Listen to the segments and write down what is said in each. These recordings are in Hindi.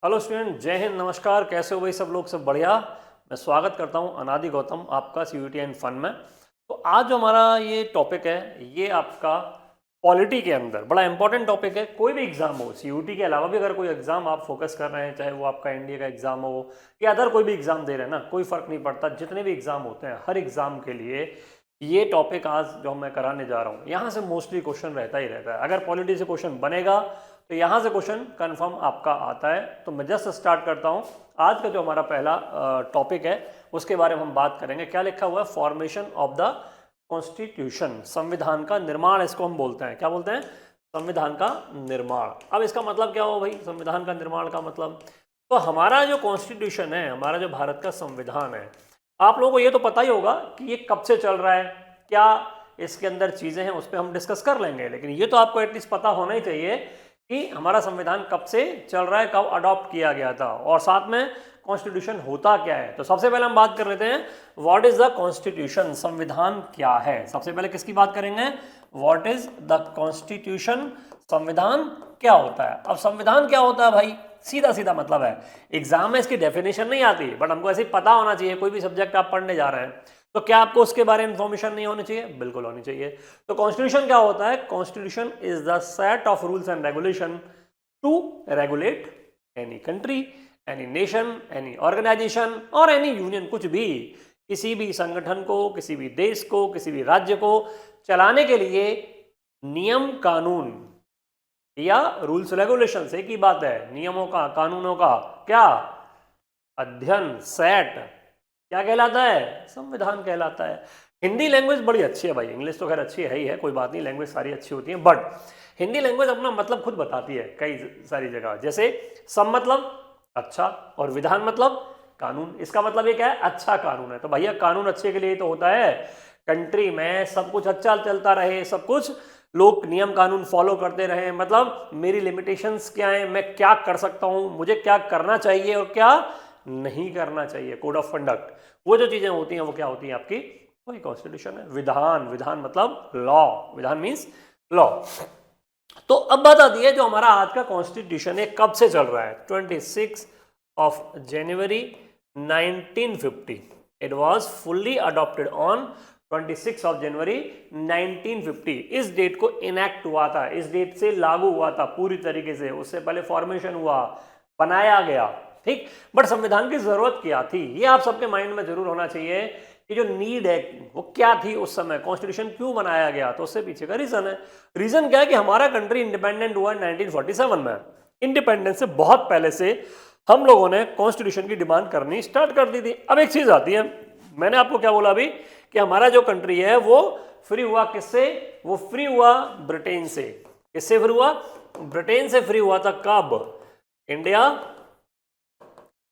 हेलो स्टूडेंट, जय हिंद, नमस्कार। कैसे हो भाई सब लोग? सब बढ़िया। मैं स्वागत करता हूं अनादि गौतम आपका सीयूईटी एंड फन में। तो आज जो हमारा ये टॉपिक है ये आपका पॉलिटी के अंदर बड़ा इंपॉर्टेंट टॉपिक है। कोई भी एग्जाम हो, सीयूईटी के अलावा भी अगर कोई एग्जाम आप फोकस कर रहे हैं, चाहे वो आपका एनडीए का एग्जाम हो या अदर कोई भी एग्जाम दे रहे हैं ना, कोई फर्क नहीं पड़ता। जितने भी एग्जाम होते हैं हर एग्जाम के लिए ये टॉपिक आज जो मैं कराने जा रहा हूँ यहाँ से मोस्टली क्वेश्चन रहता ही रहता है। अगर पॉलिटी से क्वेश्चन बनेगा तो यहाँ से क्वेश्चन कंफर्म आपका आता है। तो मैं जस्ट स्टार्ट करता हूँ। आज का जो हमारा पहला टॉपिक है उसके बारे में हम बात करेंगे। क्या लिखा हुआ है? फॉर्मेशन ऑफ द कॉन्स्टिट्यूशन, संविधान का निर्माण इसको हम बोलते हैं। क्या बोलते हैं? संविधान का निर्माण। अब इसका मतलब क्या हो भाई, संविधान का निर्माण का मतलब? तो हमारा जो कॉन्स्टिट्यूशन है, हमारा जो भारत का संविधान है, आप लोगों को ये तो पता ही होगा कि ये कब से चल रहा है, क्या इसके अंदर चीजें हैं, उस पर हम डिस्कस कर लेंगे। लेकिन ये तो आपको एटलीस्ट पता होना ही चाहिए कि हमारा संविधान कब से चल रहा है, कब अडॉप्ट किया गया था, और साथ में कॉन्स्टिट्यूशन होता क्या है। तो सबसे पहले हम बात कर लेते हैं व्हाट इज द कॉन्स्टिट्यूशन, संविधान क्या है। सबसे पहले किसकी बात करेंगे? व्हाट इज द कॉन्स्टिट्यूशन, संविधान क्या होता है। अब संविधान क्या होता है भाई, सीधा सीधा मतलब है, एग्जाम में इसकी डेफिनेशन नहीं आती, बट हमको ऐसे पता होना चाहिए। कोई भी सब्जेक्ट आप पढ़ने जा रहे हैं तो क्या आपको उसके बारे में इंफॉर्मेशन नहीं होनी चाहिए? बिल्कुल होनी चाहिए। तो कॉन्स्टिट्यूशन क्या होता है? Constitution is the set of rules and regulation to regulate any country, any nation, any organisation और एनी यूनियन। कुछ भी, किसी भी संगठन को, किसी भी देश को, किसी भी राज्य को चलाने के लिए नियम कानून या रूल्स रेगुलेशन से की बात है। नियमों का, कानूनों का क्या अध्ययन, सेट क्या कहलाता है? संविधान कहलाता है। हिंदी लैंग्वेज बड़ी अच्छी है भाई, इंग्लिश तो खैर अच्छी है ही है, कोई बात नहीं, लैंग्वेज सारी अच्छी होती है, बट हिंदी लैंग्वेज अपना मतलब खुद बताती है कई सारी जगह। जैसे सम मतलब अच्छा और विधान मतलब कानून। इसका मतलब ये क्या है? अच्छा कानून है। तो भैया कानून अच्छे के लिए तो होता है, कंट्री में सब कुछ अच्छा चलता रहे, सब कुछ लोग नियम कानून फॉलो करते रहे। मतलब मेरी लिमिटेशंस क्या है, मैं क्या कर सकता हूं, मुझे क्या करना चाहिए और क्या नहीं करना चाहिए, कोड ऑफ कंडक्ट, वो जो चीजें होती हैं वो क्या होती हैं आपकी, वही कॉन्स्टिट्यूशन है। विधान, विधान मतलब लॉ, विधान मीन्स लॉ। तो अब बात आती है जो हमारा आज का कॉन्स्टिट्यूशन है कब से चल रहा है? 26 of January 1950 it was fully adopted on 26 of January 1950। इस डेट को इनैक्ट हुआ था, इस डेट से लागू हुआ था पूरी तरीके से। उससे पहले फॉर्मेशन हुआ, बनाया गया, ठीक। बट संविधान की जरूरत क्या थी, ये आप सबके माइंड में जरूर होना चाहिए कि जो नीड है वो क्या थी उस समय, कॉन्स्टिट्यूशन क्यों बनाया गया। तो उससे पीछे का रीजन है। रीजन क्या है कि हमारा कंट्री इंडिपेंडेंट हुआ 1947 में। इंडिपेंडेंस से बहुत पहले से हम लोगों ने कॉन्स्टिट्यूशन की डिमांड करनी स्टार्ट कर दी थी। अब एक चीज आती है, मैंने आपको क्या बोला अभी कि हमारा जो कंट्री है वो फ्री हुआ किससे? वो फ्री हुआ ब्रिटेन से। किससे फ्री हुआ? ब्रिटेन से फ्री हुआ था। कब? India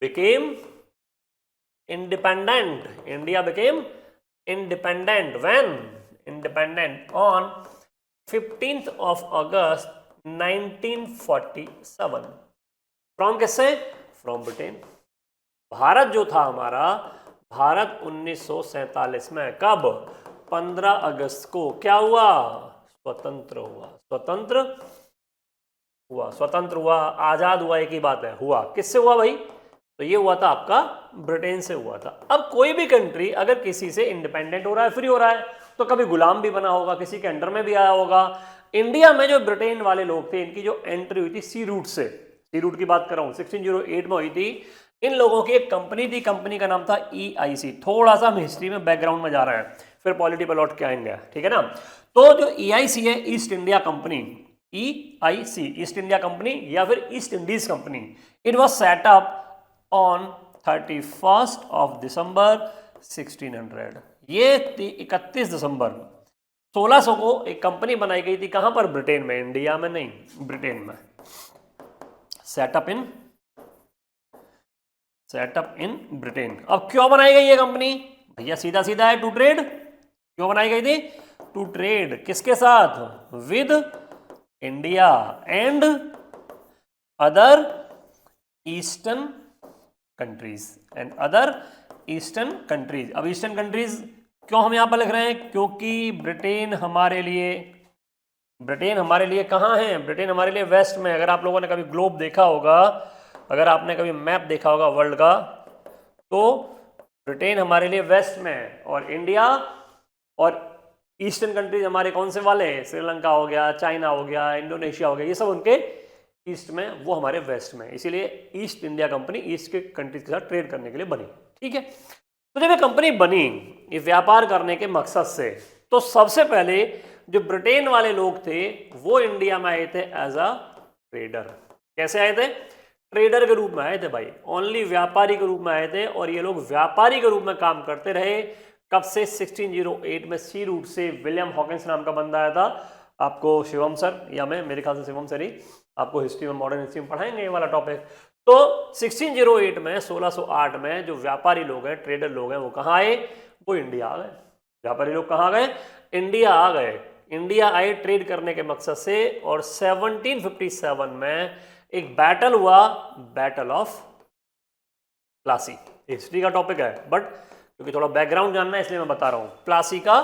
became independent. India became independent. When? Independent on 15th of August 1947. From किससे? From Britain. भारत जो था हमारा, भारत 1947 में कब? 15 अगस्त को क्या हुआ? स्वतंत्र हुआ। स्वतंत्र हुआ, स्वतंत्र हुआ, आजाद हुआ, एक ही बात है। हुआ किससे हुआ भाई? तो ये हुआ था आपका ब्रिटेन से हुआ था। अब कोई भी कंट्री अगर किसी से इंडिपेंडेंट हो रहा है, फ्री हो रहा है, तो कभी गुलाम भी बना होगा, किसी के अंडर में भी आया होगा। इंडिया में जो ब्रिटेन वाले लोग थे, इनकी जो एंट्री हुई थी सी रूट से, सी रूट की बात कर रहा हूं, 1608 में हुई थी। इन लोगों की एक कंपनी थी, कंपनी का नाम था EIC। थोड़ा सा हम हिस्ट्री में बैकग्राउंड में जा रहे हैं, फिर पॉलिटी पर लौट के आएंगे, ठीक है ना। तो जो EIC है, east India company, EIC east India company या फिर east Indies company, it was set up on 31st of December 1600। ये 31 दिसंबर 1600 को एक कंपनी बनाई गई थी। कहां पर? ब्रिटेन में, इंडिया में नहीं, ब्रिटेन में। Setup in Britain. अब क्यों बनाई गई ये कंपनी? भैया सीधा सीधा है, टू ट्रेड। क्यों बनाई गई थी? To trade. किसके साथ? With India and other eastern countries, and other eastern countries. अब ईस्टर्न कंट्रीज क्यों हम यहां पर लिख रहे हैं? क्योंकि ब्रिटेन हमारे लिए कहां है? ब्रिटेन हमारे लिए वेस्ट में। अगर आप लोगों ने कभी ग्लोब देखा होगा अगर आपने कभी मैप देखा होगा वर्ल्ड का, तो ब्रिटेन हमारे लिए वेस्ट में है और इंडिया और ईस्टर्न कंट्रीज हमारे कौन से वाले हैं, श्रीलंका हो गया, चाइना हो गया, इंडोनेशिया हो गया, ये सब उनके ईस्ट में, वो हमारे वेस्ट में। इसीलिए ईस्ट इंडिया कंपनी ईस्ट के कंट्रीज के साथ ट्रेड करने के लिए बनी। ठीक है, तो जब ये कंपनी बनी ये व्यापार करने के मकसद से, तो सबसे पहले जो ब्रिटेन वाले लोग थे वो इंडिया में आए थे एज अ ट्रेडर। कैसे आए थे? ट्रेडर के रूप में आए थे भाई, ओनली व्यापारी के रूप में आए थे। और ये लोग व्यापारी के रूप में काम करते रहे कब से? 1608 में सी रूट से विलियम हॉकिंस नाम का बंदा आया था। आपको शिवम सर या मैं, मेरे ख्याल से शिवम सर ही आपको हिस्ट्री में, मॉडर्न हिस्ट्री में पढ़ाएंगे ये वाला टॉपिक। तो 1608 में 1608 में जो व्यापारी लोग हैं, ट्रेडर लोग हैं, वो कहाँ आए? वो इंडिया आ गए। व्यापारी लोग कहाँ गए? इंडिया आ गए। इंडिया आए ट्रेड करने के मकसद से। और 1757 में एक बैटल हुआ, बैटल ऑफ प्लासी। हिस्ट्री का टॉपिक है बट क्योंकि थोड़ा बैकग्राउंड जानना है इसलिए मैं बता रहा हूं। प्लासी का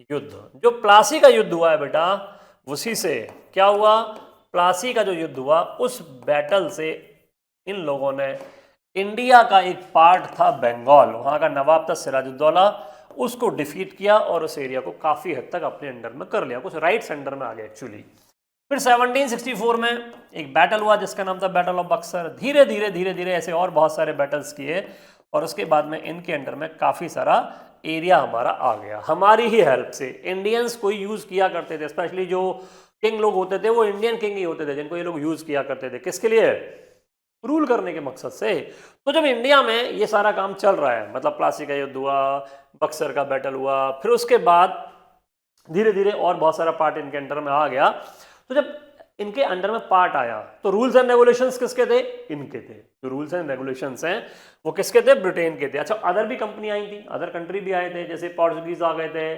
युद्ध, जो प्लासी का युद्ध हुआ है बेटा, उसी से क्या हुआ? प्लासी का जो युद्ध हुआ उस बैटल से इन लोगों ने इंडिया का एक पार्ट था बंगाल, वहां का नवाब था सिराजुद्दौला, उसको डिफीट किया और उस एरिया को काफी हद तक अपने अंडर में कर लिया, कुछ राइट्स अंडर में आ गए एक्चुअली। फिर 1764 में एक बैटल हुआ जिसका नाम था बैटल ऑफ बक्सर। धीरे धीरे ऐसे और बहुत सारे बैटल्स किए और उसके बाद में इनके अंडर में काफी सारा एरिया हमारा आ गया, हमारी ही हेल्प से। इंडियंस को यूज किया करते थे, स्पेशली जो किंग लोग होते थे वो इंडियन किंग ही होते थे, जिनको ये लोग यूज किया करते थे। किसके लिए? रूल करने के मकसद से। तो जब इंडिया में ये सारा काम चल रहा है, मतलब प्लासी का युद्ध हुआ, बक्सर का बैटल हुआ, फिर उसके बाद धीरे धीरे और बहुत सारा पार्ट इनके अंडर में आ गया। तो जब इनके अंडर में पार्ट आया तो रूल्स एंड रेगुलेशंस किसके थे? इनके थे। जो रूल्स एंड रेगुलेशंस हैं वो किसके थे? ब्रिटेन के थे। अच्छा, अदर भी कंपनी आई थी, अदर कंट्री भी आए थे, जैसे पोर्चुगीज आ गए थे,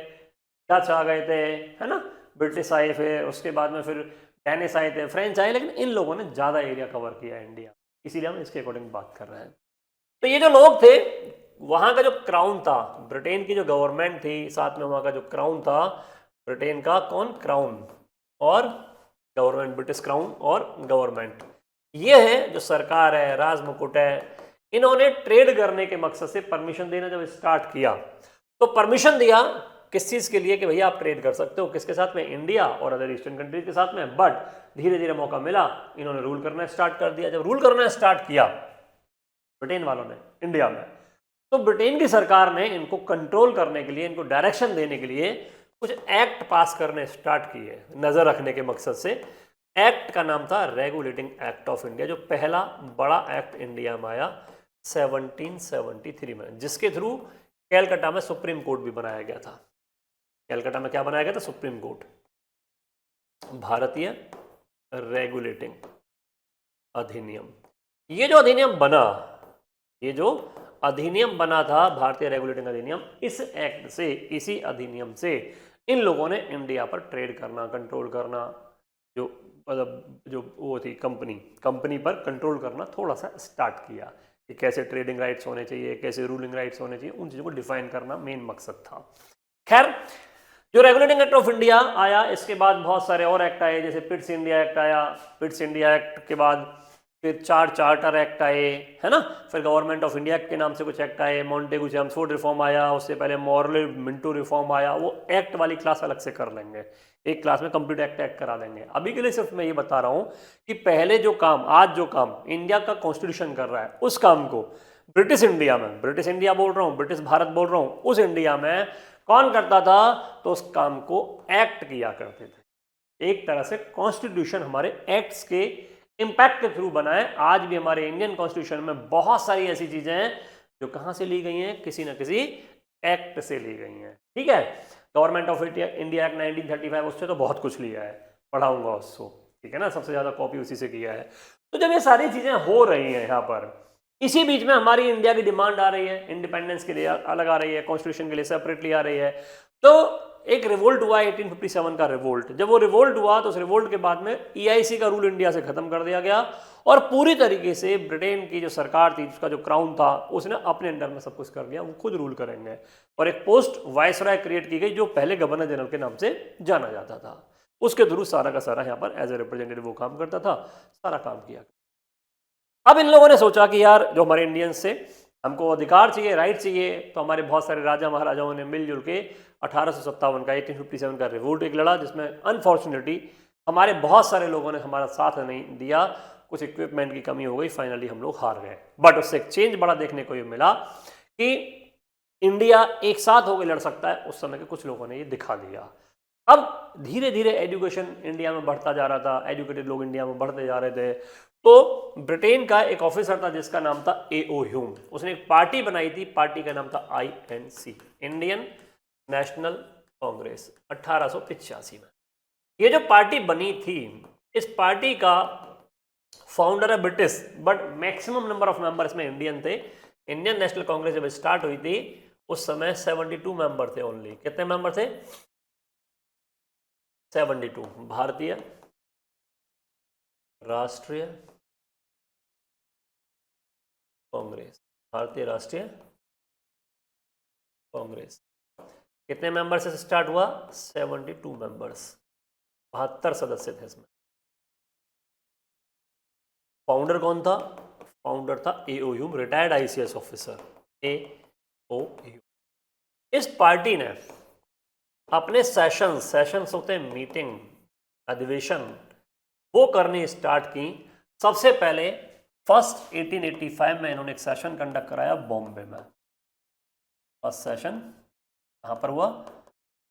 डच आ गए थे, है ना, ब्रिटिश आए थे, उसके बाद में फिर डेनिश आए थे, फ्रेंच आए, लेकिन इन लोगों ने ज़्यादा एरिया कवर किया इंडिया, इसीलिए हम इसके अकॉर्डिंग बात कर रहे हैं। तो ये जो लोग थे, वहाँ का जो क्राउन था, ब्रिटेन की जो गवर्नमेंट थी, साथ में वहाँ का जो क्राउन था ब्रिटेन का, कौन? क्राउन और गवर्नमेंट, ब्रिटिश क्राउन और गवर्नमेंट, ये है जो सरकार है, राज मुकुट है। इन्होंने ट्रेड करने के मकसद से परमिशन देना जब स्टार्ट किया, तो परमिशन दिया किस चीज़ के लिए? कि भैया आप ट्रेड कर सकते हो, किसके साथ में? इंडिया और अदर ईस्टर्न कंट्रीज के साथ में। बट धीरे धीरे मौका मिला, इन्होंने रूल करना स्टार्ट कर दिया। जब रूल करना स्टार्ट किया ब्रिटेन वालों ने इंडिया में, तो ब्रिटेन की सरकार ने इनको कंट्रोल करने के लिए, इनको डायरेक्शन देने के लिए कुछ एक्ट पास करने स्टार्ट किए, नजर रखने के मकसद से। एक्ट का नाम था रेगुलेटिंग एक्ट ऑफ इंडिया, जो पहला बड़ा एक्ट इंडिया में आया 1773 में, जिसके थ्रू कैलकाटा में सुप्रीम कोर्ट भी बनाया गया था। कैलकाटा में क्या बनाया गया था? सुप्रीम कोर्ट, भारतीय रेगुलेटिंग अधिनियम। ये जो अधिनियम बना, ये जो अधिनियम बना था भारतीय रेगुलेटिंग अधिनियम, इस एक्ट से, इसी अधिनियम से इन लोगों ने इंडिया पर ट्रेड करना, कंट्रोल करना, जो मतलब जो वो थी कंपनी पर कंट्रोल करना थोड़ा सा स्टार्ट किया कि कैसे ट्रेडिंग राइट्स होने चाहिए, कैसे रूलिंग राइट्स होने चाहिए, उन चीज़ों को डिफाइन करना मेन मकसद था। खैर, जो रेगुलेटिंग एक्ट ऑफ इंडिया आया, इसके बाद बहुत सारे और एक्ट आए, जैसे पिट्स इंडिया एक्ट आया। पिट्स इंडिया एक्ट के बाद फिर 4 चार्टर एक्ट आए, है ना, फिर गवर्नमेंट ऑफ इंडिया एक्ट के नाम से कुछ एक्ट आए, मॉन्टेगू चेम्सफोर्ड रिफॉर्म आया, उससे पहले मॉर्ले मिंटो रिफॉर्म आया। वो एक्ट वाली क्लास अलग से कर लेंगे, एक क्लास में कंप्लीट एक्ट करा देंगे। अभी के लिए सिर्फ मैं ये बता रहा हूँ कि पहले जो काम, आज जो काम इंडिया का कॉन्स्टिट्यूशन कर रहा है, उस काम को ब्रिटिश इंडिया में, ब्रिटिश इंडिया बोल रहा हूँ, ब्रिटिश भारत बोल रहा हूँ, उस इंडिया में कौन करता था? तो उस काम को एक्ट किया करते थे। एक तरह से कॉन्स्टिट्यूशन हमारे एक्ट्स के इम्पैक्ट के थ्रू बना है। आज भी हमारे इंडियन कॉन्स्टिट्यूशन में बहुत सारी ऐसी चीजें हैं जो कहाँ से ली गई हैं? किसी न किसी एक्ट से ली गई हैं। ठीक है, गवर्नमेंट ऑफ इंडिया एक्ट 1935, उससे तो बहुत कुछ लिया है, पढ़ाऊंगा उसको, ठीक है ना, सबसे ज्यादा कॉपी उसी से किया है। तो जब ये सारी चीजें हो रही हैं यहाँ पर, इसी बीच में हमारी इंडिया की डिमांड आ रही है, इंडिपेंडेंस के लिए अलग आ रही है, कॉन्स्टिट्यूशन के लिए सेपरेटली आ रही है। तो एक रिवोल्ट हुआ 1857 का रिवोल्ट। जब वो रिवोल्ट हुआ तो उस रिवोल्ट के बाद में EIC का रूल इंडिया से खत्म कर दिया गया और पूरी तरीके से ब्रिटेन की जो सरकार थी, उसका जो क्राउन था, उसने अपने अंडर में सब कुछ कर लिया, वो खुद रूल करेंगे। और एक पोस्ट वाइसरॉय क्रिएट की गई, जो पहले गवर्नर जनरल के नाम से जाना जाता था। उसके थ्रू सारा का सारा यहाँ पर एज ए रिप्रेजेंटेटिव वो काम करता था, सारा काम किया। अब इन लोगों ने सोचा कि यार जो हमारे इंडियंस से हमको अधिकार चाहिए, राइट चाहिए, तो हमारे बहुत सारे राजा महाराजाओं ने मिलजुल के 1857 का 1857 का रिवोल्ट एक लड़ा, जिसमें अनफॉर्चुनेटली हमारे बहुत सारे लोगों ने हमारा साथ नहीं दिया, कुछ इक्विपमेंट की कमी हो गई, फाइनली हम लोग हार गए। बट उससे एक चेंज बड़ा देखने को ये मिला कि इंडिया एक साथ होकर लड़ सकता है। उस समय के कुछ लोगों ने ये दिखा दिया। अब धीरे धीरे एजुकेशन इंडिया में बढ़ता जा रहा था, एजुकेटेड लोग इंडिया में बढ़ते जा रहे थे। तो ब्रिटेन का एक ऑफिसर था जिसका नाम था A.O. ह्यूम, उसने एक पार्टी बनाई थी, पार्टी का नाम था INC, इंडियन नेशनल कांग्रेस, 1885 में। ये जो पार्टी बनी थी, इस पार्टी का फाउंडर है British, but maximum number of members में इंडियन थे। इंडियन नेशनल कांग्रेस जब स्टार्ट हुई थी उस समय 72 मेंबर थे ओनली। कितने मेंबर थे? 72। भारतीय राष्ट्रीय कांग्रेस, भारतीय राष्ट्रीय कांग्रेस कितने मेंबर से स्टार्ट हुआ? 72 मेंबर्स, 72 सदस्य थे इसमें। फाउंडर कौन था? फाउंडर था A.O. Hume, retired ICS officer A.O. Hume. इस पार्टी ने अपने सेशंस होते हैं मीटिंग, अधिवेशन, वो करनी स्टार्ट की। सबसे पहले फर्स्ट 1885 में इन्होंने एक सेशन कंडक्ट कराया बॉम्बे में। फर्स्ट सेशन कहाँ पर हुआ?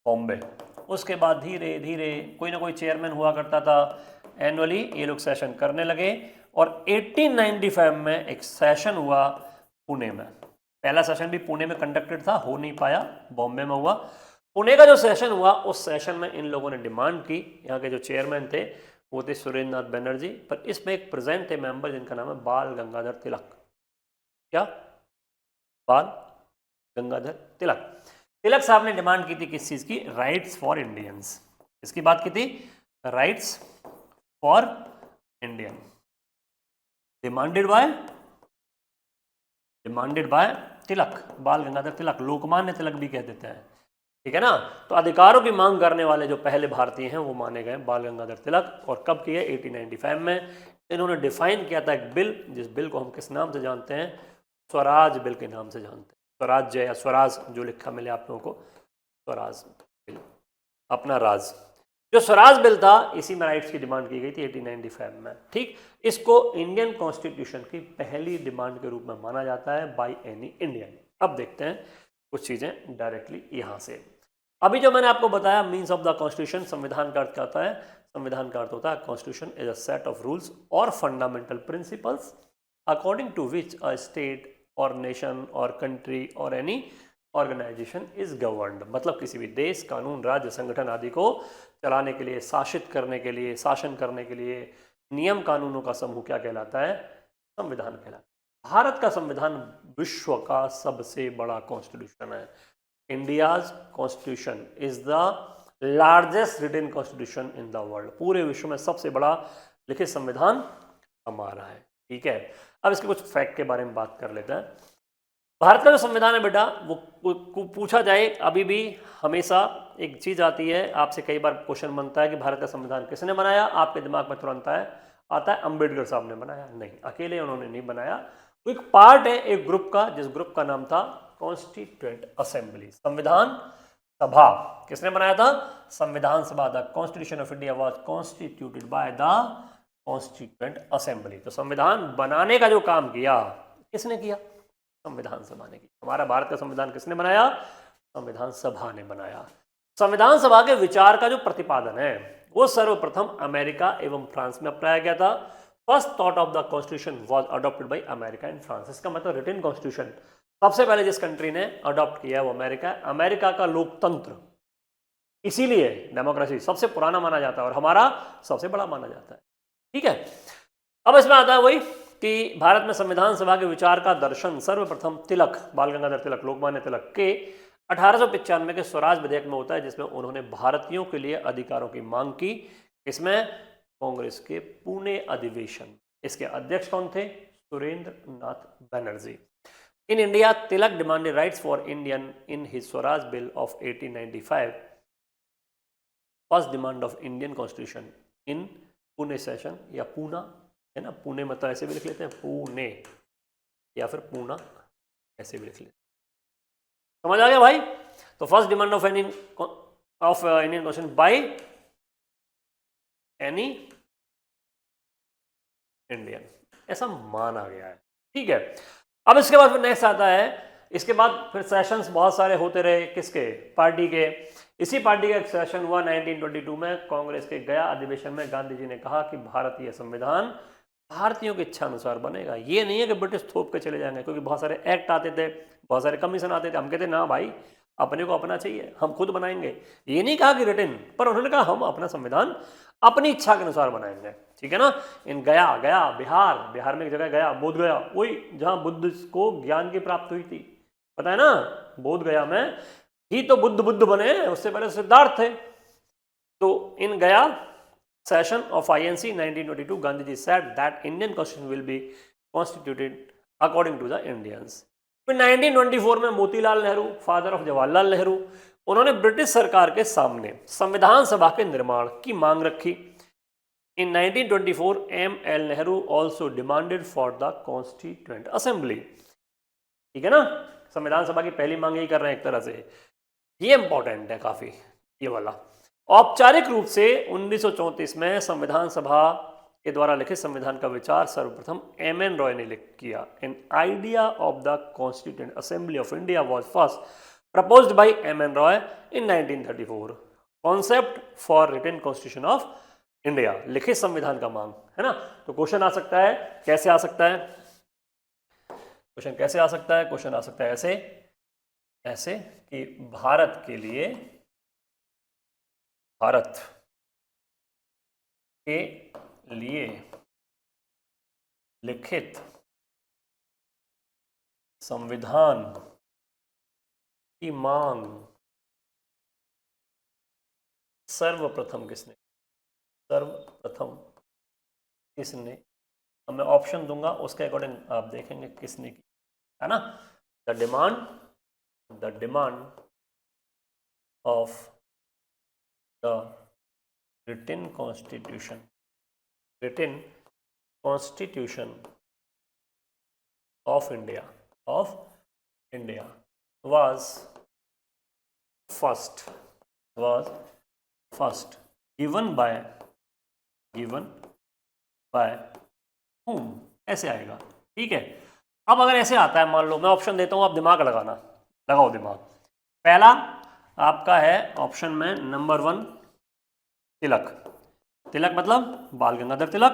बॉम्बे। उसके बाद धीरे धीरे कोई ना कोई चेयरमैन हुआ करता था, एनुअली ये लोग सेशन करने लगे। और 1895 में एक सेशन हुआ पुणे में। पहला सेशन भी पुणे में कंडक्टेड था, हो नहीं पाया, बॉम्बे में हुआ। पुणे का जो सेशन हुआ, उस सेशन में इन लोगों ने डिमांड की, यहाँ के जो चेयरमैन थे वो थे सुरेंद्र नाथ बनर्जी, पर इसमें एक प्रेजेंट थे मेंबर जिनका नाम है बाल गंगाधर तिलक। क्या? बाल गंगाधर तिलक। तिलक साहब ने डिमांड की थी किस चीज की? Rights for Indians. इसकी बात की थी, rights for Indian. Demanded by Tilak, Bal Gangadhar तिलक, लोकमान्य तिलक भी कह देते हैं, ठीक है ना। तो अधिकारों की मांग करने वाले जो पहले भारतीय हैं वो माने गए बाल गंगाधर तिलक। और कब किए? 1895 में। इन्होंने डिफाइन किया था एक बिल, जिस बिल को हम किस नाम से जानते हैं? स्वराज बिल के नाम से जानते हैं। स्वराज्य या स्वराज जो लिखा मिले आप लोगों को, स्वराज बिल, अपना राज। जो स्वराज बिल था, इसी में राइट्स की डिमांड की गई थी 1895 में, ठीक। इसको इंडियन कॉन्स्टिट्यूशन की पहली डिमांड के रूप में माना जाता है बाय एनी इंडियन। अब देखते हैं कुछ चीजें डायरेक्टली यहां से। अभी जो मैंने आपको बताया मीन्स ऑफ द कॉन्स्टिट्यूशन, संविधान का अर्थ क्या होता है? संविधान का अर्थ होता है constitution is a set of rules और fundamental principles according to which a state और नेशन और कंट्री और एनी ऑर्गेनाइजेशन इज गवर्नड। मतलब किसी भी देश, कानून, राज्य, संगठन आदि को चलाने के लिए, शासित करने के लिए, शासन करने के लिए नियम कानूनों का समूह क्या कहलाता है? संविधान कहलाता है। भारत का संविधान विश्व का सबसे बड़ा कॉन्स्टिट्यूशन है। India's constitution is the largest written constitution in the world. पूरे विश्व में सबसे बड़ा लिखित संविधान हमारा है, ठीक है। अब इसके कुछ फैक्ट के बारे में बात कर लेते हैं। भारत का जो संविधान है बेटा, वो पूछा जाए अभी भी हमेशा एक चीज आती है, आपसे कई बार क्वेश्चन बनता है कि भारत का संविधान किसने बनाया? आपके दिमाग में तुरंत आता है अम्बेडकर साहब ने बनाया। नहीं, अकेले उन्होंने नहीं बनाया, वो एक पार्ट है एक ग्रुप का, जिस ग्रुप का नाम था कॉन्स्टिट्यूएंट असेंबली, संविधान सभा। किसने बनाया था? संविधान सभा। The constitution of India was constituted by the constituent assembly. तो संविधान बनाने का जो काम किया किसने किया? संविधान सभा ने किया। हमारा भारत का संविधान किसने बनाया? संविधान सभा ने बनाया। संविधान सभा के विचार का जो प्रतिपादन है वो सर्वप्रथम अमेरिका एवं फ्रांस में अपनाया गया था। First thought of the constitution was adopted by America and France. इसका मतलब रिटन कॉन्स्टिट्यूशन सबसे पहले जिस कंट्री ने अडॉप्ट किया है वो अमेरिका। अमेरिका का लोकतंत्र, इसीलिए डेमोक्रेसी सबसे पुराना माना जाता है और हमारा सबसे बड़ा माना जाता है, ठीक है। अब इसमें आता है वही कि भारत में संविधान सभा के विचार का दर्शन सर्वप्रथम तिलक, बाल गंगाधर तिलक, लोकमान्य तिलक के 1895 के स्वराज विधेयक में होता है, जिसमें उन्होंने भारतीयों के लिए अधिकारों की मांग की। इसमें कांग्रेस के पुणे अधिवेशन, इसके अध्यक्ष कौन थे? Surendra Nath Banerjee. In India Tilak demanded rights for Indian in his Swaraj bill of 1895, first demand of Indian constitution in Pune session या पूना है ना, पुणे मतलब ऐसे भी लिख लेते हैं, पुणे, या फिर पूना ऐसे भी लिख लेते हैं। समझ आ गया भाई? तो first demand of Indian question by any Indian, ऐसा माना गया है। ठीक है, अब इसके बाद फिर नेक्स्ट आता है, इसके बाद फिर सेशंस बहुत सारे होते रहे, किसके, पार्टी के। इसी पार्टी का एक सेशन हुआ 1922 में कांग्रेस के गया अधिवेशन में। गांधी जी ने कहा कि भारतीय संविधान भारतीयों की इच्छा अनुसार बनेगा, ये नहीं है कि ब्रिटिश थोप के चले जाएंगे, क्योंकि बहुत सारे एक्ट आते थे, बहुत सारे कमीशन आते थे, हम कहते ना भाई अपने को अपना चाहिए, हम खुद बनाएंगे। ये नहीं कहा कि रिटन, पर उन्होंने कहा हम अपना संविधान अपनी इच्छा के अनुसार बनाएंगे। ठीक है ना। इन गया बिहार में एक जगह गया, बोध गया, वही जहां बुद्ध को ज्ञान की प्राप्ति हुई थी, पता है ना, बोध गया में ही तो बुद्ध बने, उससे पहले सिद्धार्थ थे। तो इन गया session of INC 1922, Gandhi ji said that Indian constitution will be constituted according to the Indians. फिर 1924 में मोतीलाल नेहरू, फादर ऑफ जवाहरलाल नेहरू, उन्होंने ब्रिटिश सरकार के सामने संविधान सभा के निर्माण की मांग रखी। In 1924, M.L. Nehru also demanded for the Constituent Assembly. ठीक है ना, संविधान सभा की पहली मांग यही कर रहे हैं एक तरह से, ये इंपॉर्टेंट है काफी, ये वाला। औपचारिक रूप से 1934 में संविधान सभा के द्वारा लिखित संविधान का विचार सर्वप्रथम M.N. रॉय ने किया। An idea of the constituent assembly of India was first proposed by M.N. Roy in 1934। Concept for written constitution of India, लिखित संविधान का मांग, है ना। तो क्वेश्चन आ सकता है, कैसे आ सकता है क्वेश्चन, कैसे आ सकता है क्वेश्चन, आ सकता है ऐसे, ऐसे कि भारत के लिए लिखित संविधान की मांग सर्वप्रथम किसने, अब मैं ऑप्शन दूंगा, उसके अकॉर्डिंग आप देखेंगे किसने की, है ना। The demand of the written constitution of India was first given by whom, ऐसे आएगा। ठीक है, अब अगर ऐसे आता है, मान लो मैं ऑप्शन देता हूं, आप दिमाग लगाओ दिमाग। पहला आपका है ऑप्शन में नंबर 1 तिलक मतलब बाल गंगाधर तिलक,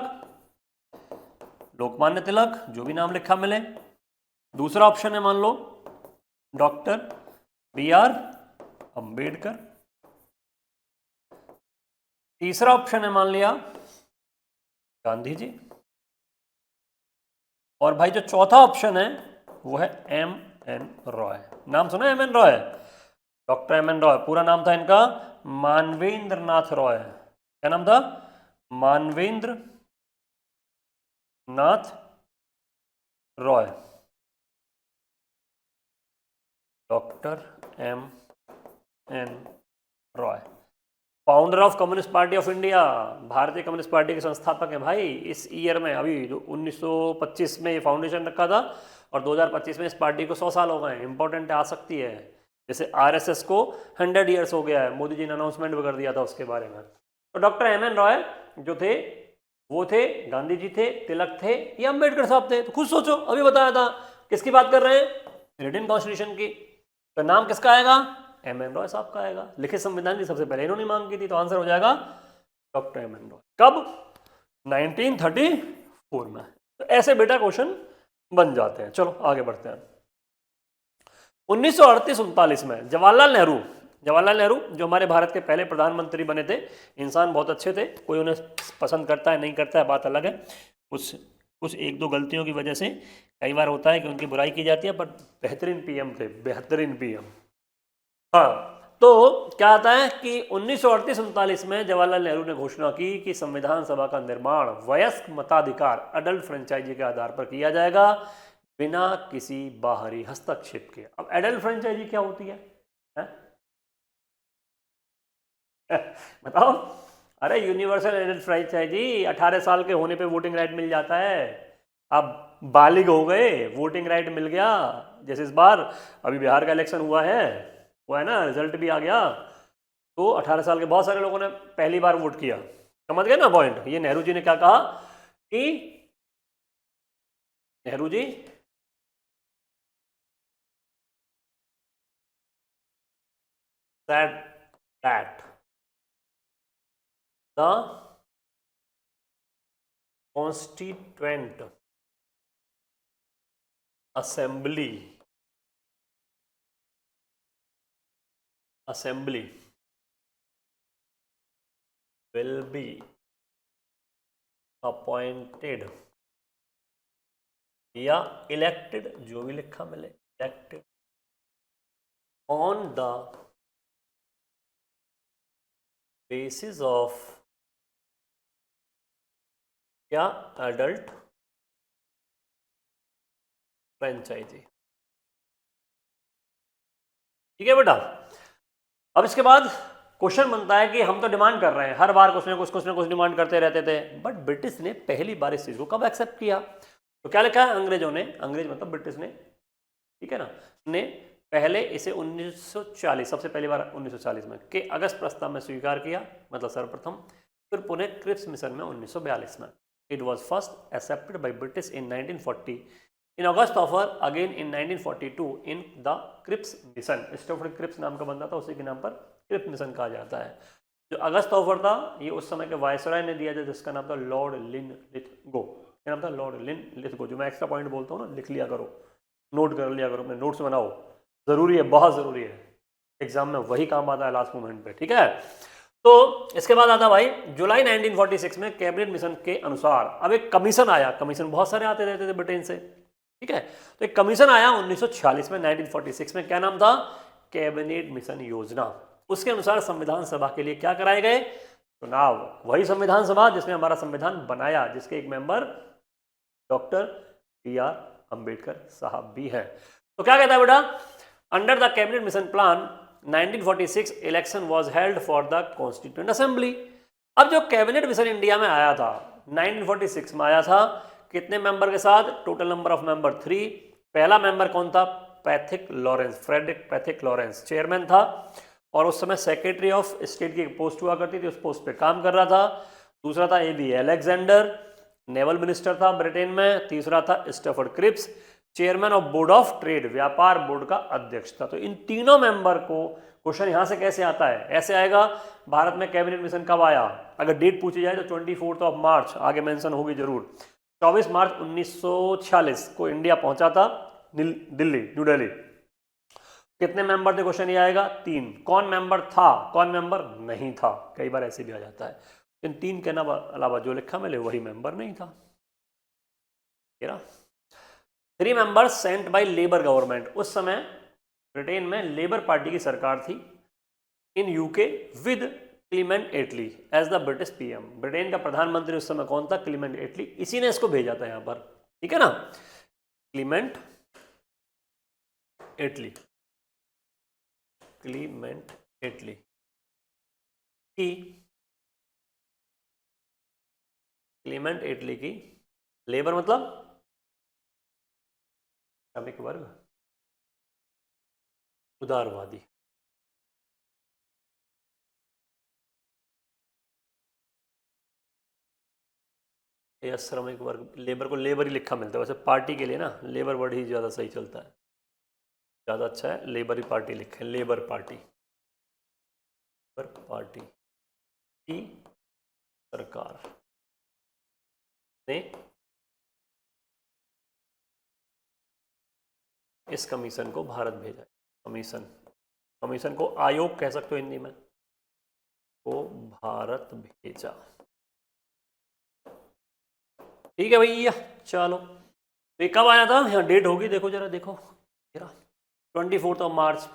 लोकमान्य तिलक, जो भी नाम लिखा मिले। दूसरा ऑप्शन है मान लो डॉक्टर B.R. अंबेडकर। तीसरा ऑप्शन है मान लिया गांधी जी। और भाई जो चौथा ऑप्शन है वो है M.N. रॉय। नाम सुना M.N. Roy, doctor M.N. Roy, पूरा नाम था इनका मानवेंद्र नाथ रॉय। क्या नाम था? Manvendra Nath Roy, doctor M.N. Roy, founder of Communist Party of India, भारतीय कम्युनिस्ट पार्टी के संस्थापक हैं भाई। इस ईयर में अभी 1925 में ये फाउंडेशन रखा था और 2025 में इस पार्टी को 100 साल हो गए। इंपॉर्टेंट आ सकती है, जैसे आरएसएस को 100 ईयर्स हो गया है, मोदी जी ने अनाउंसमेंट भी कर दिया था उसके बारे में। तो डॉक्टर M.N. रॉय जो थे वो थे, गांधी जी थे, तिलक थे, या अंबेडकर साहब थे? तो खुद सोचो, अभी बताया था किसकी बात कर रहे हैं, रिटन कॉन्स्टिट्यूशन की। तो नाम किसका आएगा? M.N. रॉय साहब का आएगा। लिखित संविधान की सबसे पहले इन्होंने मांग की थी, तो आंसर हो जाएगा डॉक्टर M.N. रॉय। कब? 1934 में। तो ऐसे बेटा क्वेश्चन बन जाते हैं। चलो आगे बढ़ते हैं। 1938-39 में जवाहरलाल नेहरू जो हमारे भारत के पहले प्रधानमंत्री बने थे, इंसान बहुत अच्छे थे, कोई उन्हें पसंद करता है नहीं करता है बात अलग है, कुछ एक दो गलतियों की वजह से कई बार होता है कि उनकी बुराई की जाती है, पर बेहतरीन पीएम थे, बेहतरीन पीएम। हाँ, तो क्या आता है कि 1938-39 में जवाहरलाल नेहरू ने घोषणा की कि संविधान सभा का निर्माण वयस्क मताधिकार अडल्ट फ्रेंचाइजी के आधार पर किया जाएगा, बिना किसी बाहरी हस्तक्षेप के। अब एडल्ट फ्रेंचाइजी क्या होती है? बताओ। अरे यूनिवर्सल एडेड फ्रेंचाइज जी, 18 साल के होने पे वोटिंग राइट मिल जाता है। अब बालिग हो गए, वोटिंग राइट मिल गया। जैसे इस बार अभी बिहार का इलेक्शन हुआ है ना, रिजल्ट भी आ गया। तो 18 साल के बहुत सारे लोगों ने पहली बार वोट किया। समझ गए ना पॉइंट? ये नेहरू जी ने क्या कहा कि Nehru ji said that the constituent assembly will be appointed या इलेक्टेड, जो भी लिखा मिले, elected on the basis of क्या एडल्ट फ्रेंचाइजी। ठीक है बेटा। अब इसके बाद क्वेश्चन बनता है कि हम तो डिमांड कर रहे हैं, हर बार कुछ ना कुछ डिमांड करते रहते थे, बट ब्रिटिश ने पहली बार इस चीज को कब एक्सेप्ट किया? तो क्या लिखा है अंग्रेजों ने, अंग्रेज मतलब ब्रिटिश ने, ठीक है ना, ने पहले इसे 1940, सबसे पहली बार 1940 में के अगस्त प्रस्ताव में स्वीकार किया, मतलब सर्वप्रथम। फिर पुनः क्रिप्स मिशन में 1942 में। It was first accepted by British in 1940, in August offer again in 1942 in the Cripps mission. Stafford Cripps नाम का बंदा था, उसी के नाम पर क्रिप्स मिशन कहा जाता है। जो अगस्त ऑफर था ये उस समय के वायसराय ने दिया था, जिसका नाम था लॉर्ड लिनलिथगो। क्या नाम था? Lord Linlithgow. जो मैं एक्स्ट्रा पॉइंट बोलता हूँ ना, लिख लिया करो, नोट कर लिया करो, अपने नोट्स बनाओ, जरूरी है, बहुत जरूरी है, एग्जाम में वही काम आता है लास्ट मोमेंट पे। ठीक है, तो इसके बाद आता भाई जुलाई 1946 में कैबिनेट मिशन के अनुसार अब एक कमीशन आया। कमीशन बहुत सारे आते रहते थे ब्रिटेन से, ठीक है। तो एक कमीशन आया 1946 में, 1946 में। क्या नाम था? कैबिनेट मिशन योजना। उसके अनुसार संविधान सभा के लिए क्या कराए गए? चुनाव। वही संविधान सभा जिसने हमारा संविधान बनाया, जिसके एक मेंबर डॉक्टर बी.आर. अंबेडकर साहब भी हैं। तो क्या कहता है बेटा? Under the cabinet mission plan 1946 election was held for the constituent assembly. अब जो कैबिनेट मिशन इंडिया में आया था 1946 में आया था, कितने मेंबर के साथ? Total number of member 3। पहला मेंबर कौन था? Pethick Lawrence, Frederick Pethick Lawrence chairman था, और उस समय सेक्रेटरी ऑफ स्टेट की पोस्ट हुआ करती थी, उस पोस्ट पे काम कर रहा था। दूसरा था ए.बी. अलेक्जेंडर, नेवल मिनिस्टर था ब्रिटेन में। तीसरा था Stafford Cripps, chairman of board of trade, व्यापार बोर्ड का अध्यक्ष था। तो इन तीनों मेंबर को क्वेश्चन यहां से कैसे आता है? ऐसे आएगा, भारत में कैबिनेट मिशन कब आया? अगर डेट पूछी जाए तो 24 मार्च, आगे मेंशन होगी जरूर। 24 मार्च 1946 को इंडिया पहुंचा था, दिल्ली, न्यू दिल्ली। कितने मेंबर थे? क्वेश्चन ये आएगा 3। कौन मेंबर था, कौन मेंबर नहीं था? कई बार ऐसे भी आ जाता है। इन 3 के अलावा जो लिखा मिले वही मेंबर नहीं था। 3 members sent by labour government. उस समय ब्रिटेन में लेबर पार्टी की सरकार थी in UK with Clement Attlee as the British PM. Britain का प्रधानमंत्री उस समय कौन था? Clement Attlee. इसी ने इसको भेजा था यहाँ पर, ठीक है ना, क्लीमेंट एटली। क्लीमेंट एटली की क्लीमेंट एटली की लेबर मतलब श्रमिक वर्ग, उदारवादी। या श्रमिक वर्ग, लेबर को लेबर ही लिखा मिलता है वैसे पार्टी के लिए ना, लेबर वर्ड ही ज़्यादा सही चलता है, ज़्यादा अच्छा है। लेबर ही पार्टी लिखें, लेबर पार्टी। लेबर पार्टी की सरकार ने इस कमीशन को भारत भेजा। कमीशन को आयोग कह सकते हो हिंदी में, को भारत भेजा। ठीक है भैया, चलो। तो ये कब आया था? यहाँ डेट होगी, देखो जरा, देखो 24 मार्च।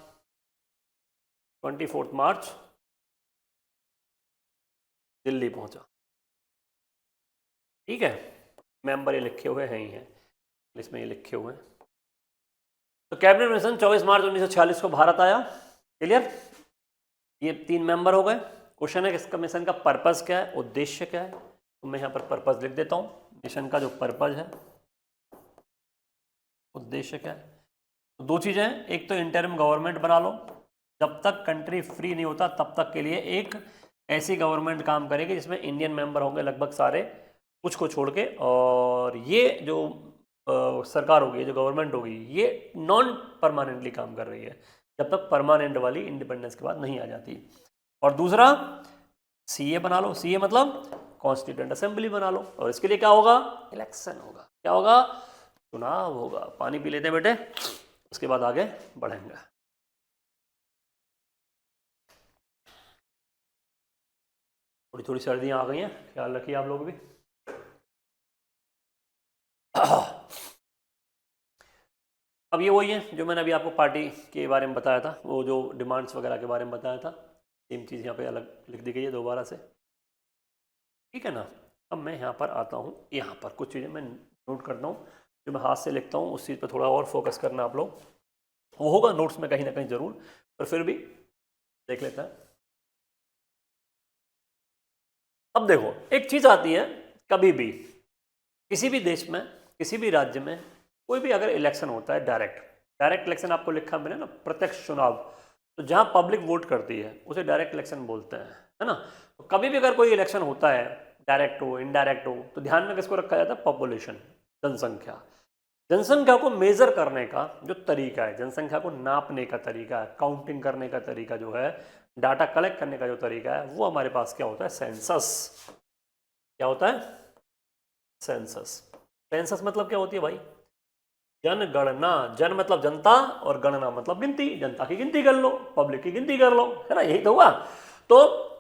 24 मार्च दिल्ली पहुंचा। ठीक है, मेंबर ये लिखे हुए हैं ही हैं, इसमें ये लिखे हुए हैं। तो कैबिनेट मिशन 24 मार्च 1946 को भारत आया। क्लियर? ये 3 मेंबर हो गए। क्वेश्चन है कि इस कमीशन का पर्पस क्या है, उद्देश्य क्या है, तो मैं यहाँ पर पर्पस लिख देता हूँ। मिशन का जो पर्पस है, उद्देश्य क्या है, तो दो चीज़ें हैं, एक तो इंटरिम गवर्नमेंट बना लो, जब तक कंट्री फ्री नहीं होता तब तक के लिए एक ऐसी गवर्नमेंट काम करेगी जिसमें इंडियन मेंबर होंगे लगभग सारे, कुछ को छोड़ के, और ये जो सरकार होगी, जो गवर्नमेंट होगी, ये नॉन परमानेंटली काम कर रही है जब तक परमानेंट वाली इंडिपेंडेंस के बाद नहीं आ जाती। और दूसरा सीए बना लो, सीए मतलब कॉन्स्टिट्यूएंट असेंबली बना लो, और इसके लिए क्या होगा, इलेक्शन होगा। क्या होगा, चुनाव होगा। पानी पी लेते हैं बेटे, उसके बाद आगे बढ़ेंगे। थोड़ी थोड़ी सर्दियां आ गई हैं, ख्याल रखिए आप लोग भी। अब ये वही है जो मैंने अभी आपको पार्टी के बारे में बताया था, वो जो डिमांड्स वगैरह के बारे में बताया था, सेम चीज़ यहाँ पे अलग लिख दी गई है दोबारा से, ठीक है ना। अब मैं यहाँ पर आता हूँ, यहाँ पर कुछ चीज़ें मैं नोट करता हूँ, जो मैं हाथ से लिखता हूँ उस चीज़ पर थोड़ा और फोकस करना आप लोग, वो होगा नोट्स में कहीं ना कहीं ज़रूर, पर फिर भी देख लेता है। अब देखो एक चीज़ आती है, कभी भी किसी भी देश में, किसी भी राज्य में कोई भी अगर इलेक्शन होता है, डायरेक्ट इलेक्शन आपको लिखा मैंने ना, प्रत्यक्ष चुनाव, तो जहाँ पब्लिक वोट करती है उसे डायरेक्ट इलेक्शन बोलते हैं, है ना। तो कभी भी अगर कोई इलेक्शन होता है, डायरेक्ट हो इनडायरेक्ट हो, तो ध्यान में किसको रखा जाता है, पॉपुलेशन, जनसंख्या। जनसंख्या को मेजर करने का जो तरीका है, जनसंख्या को नापने का तरीका है, काउंटिंग करने का तरीका जो है, डाटा कलेक्ट करने का जो तरीका है, वो हमारे पास क्या होता है, सेंसस। क्या होता है, सेंसस। सेंसस मतलब क्या होती है भाई, जनगणना। जन मतलब जनता और गणना मतलब गिनती, जनता की गिनती कर लो, पब्लिक की गिनती कर लो, है ना, यही तो हुआ। तो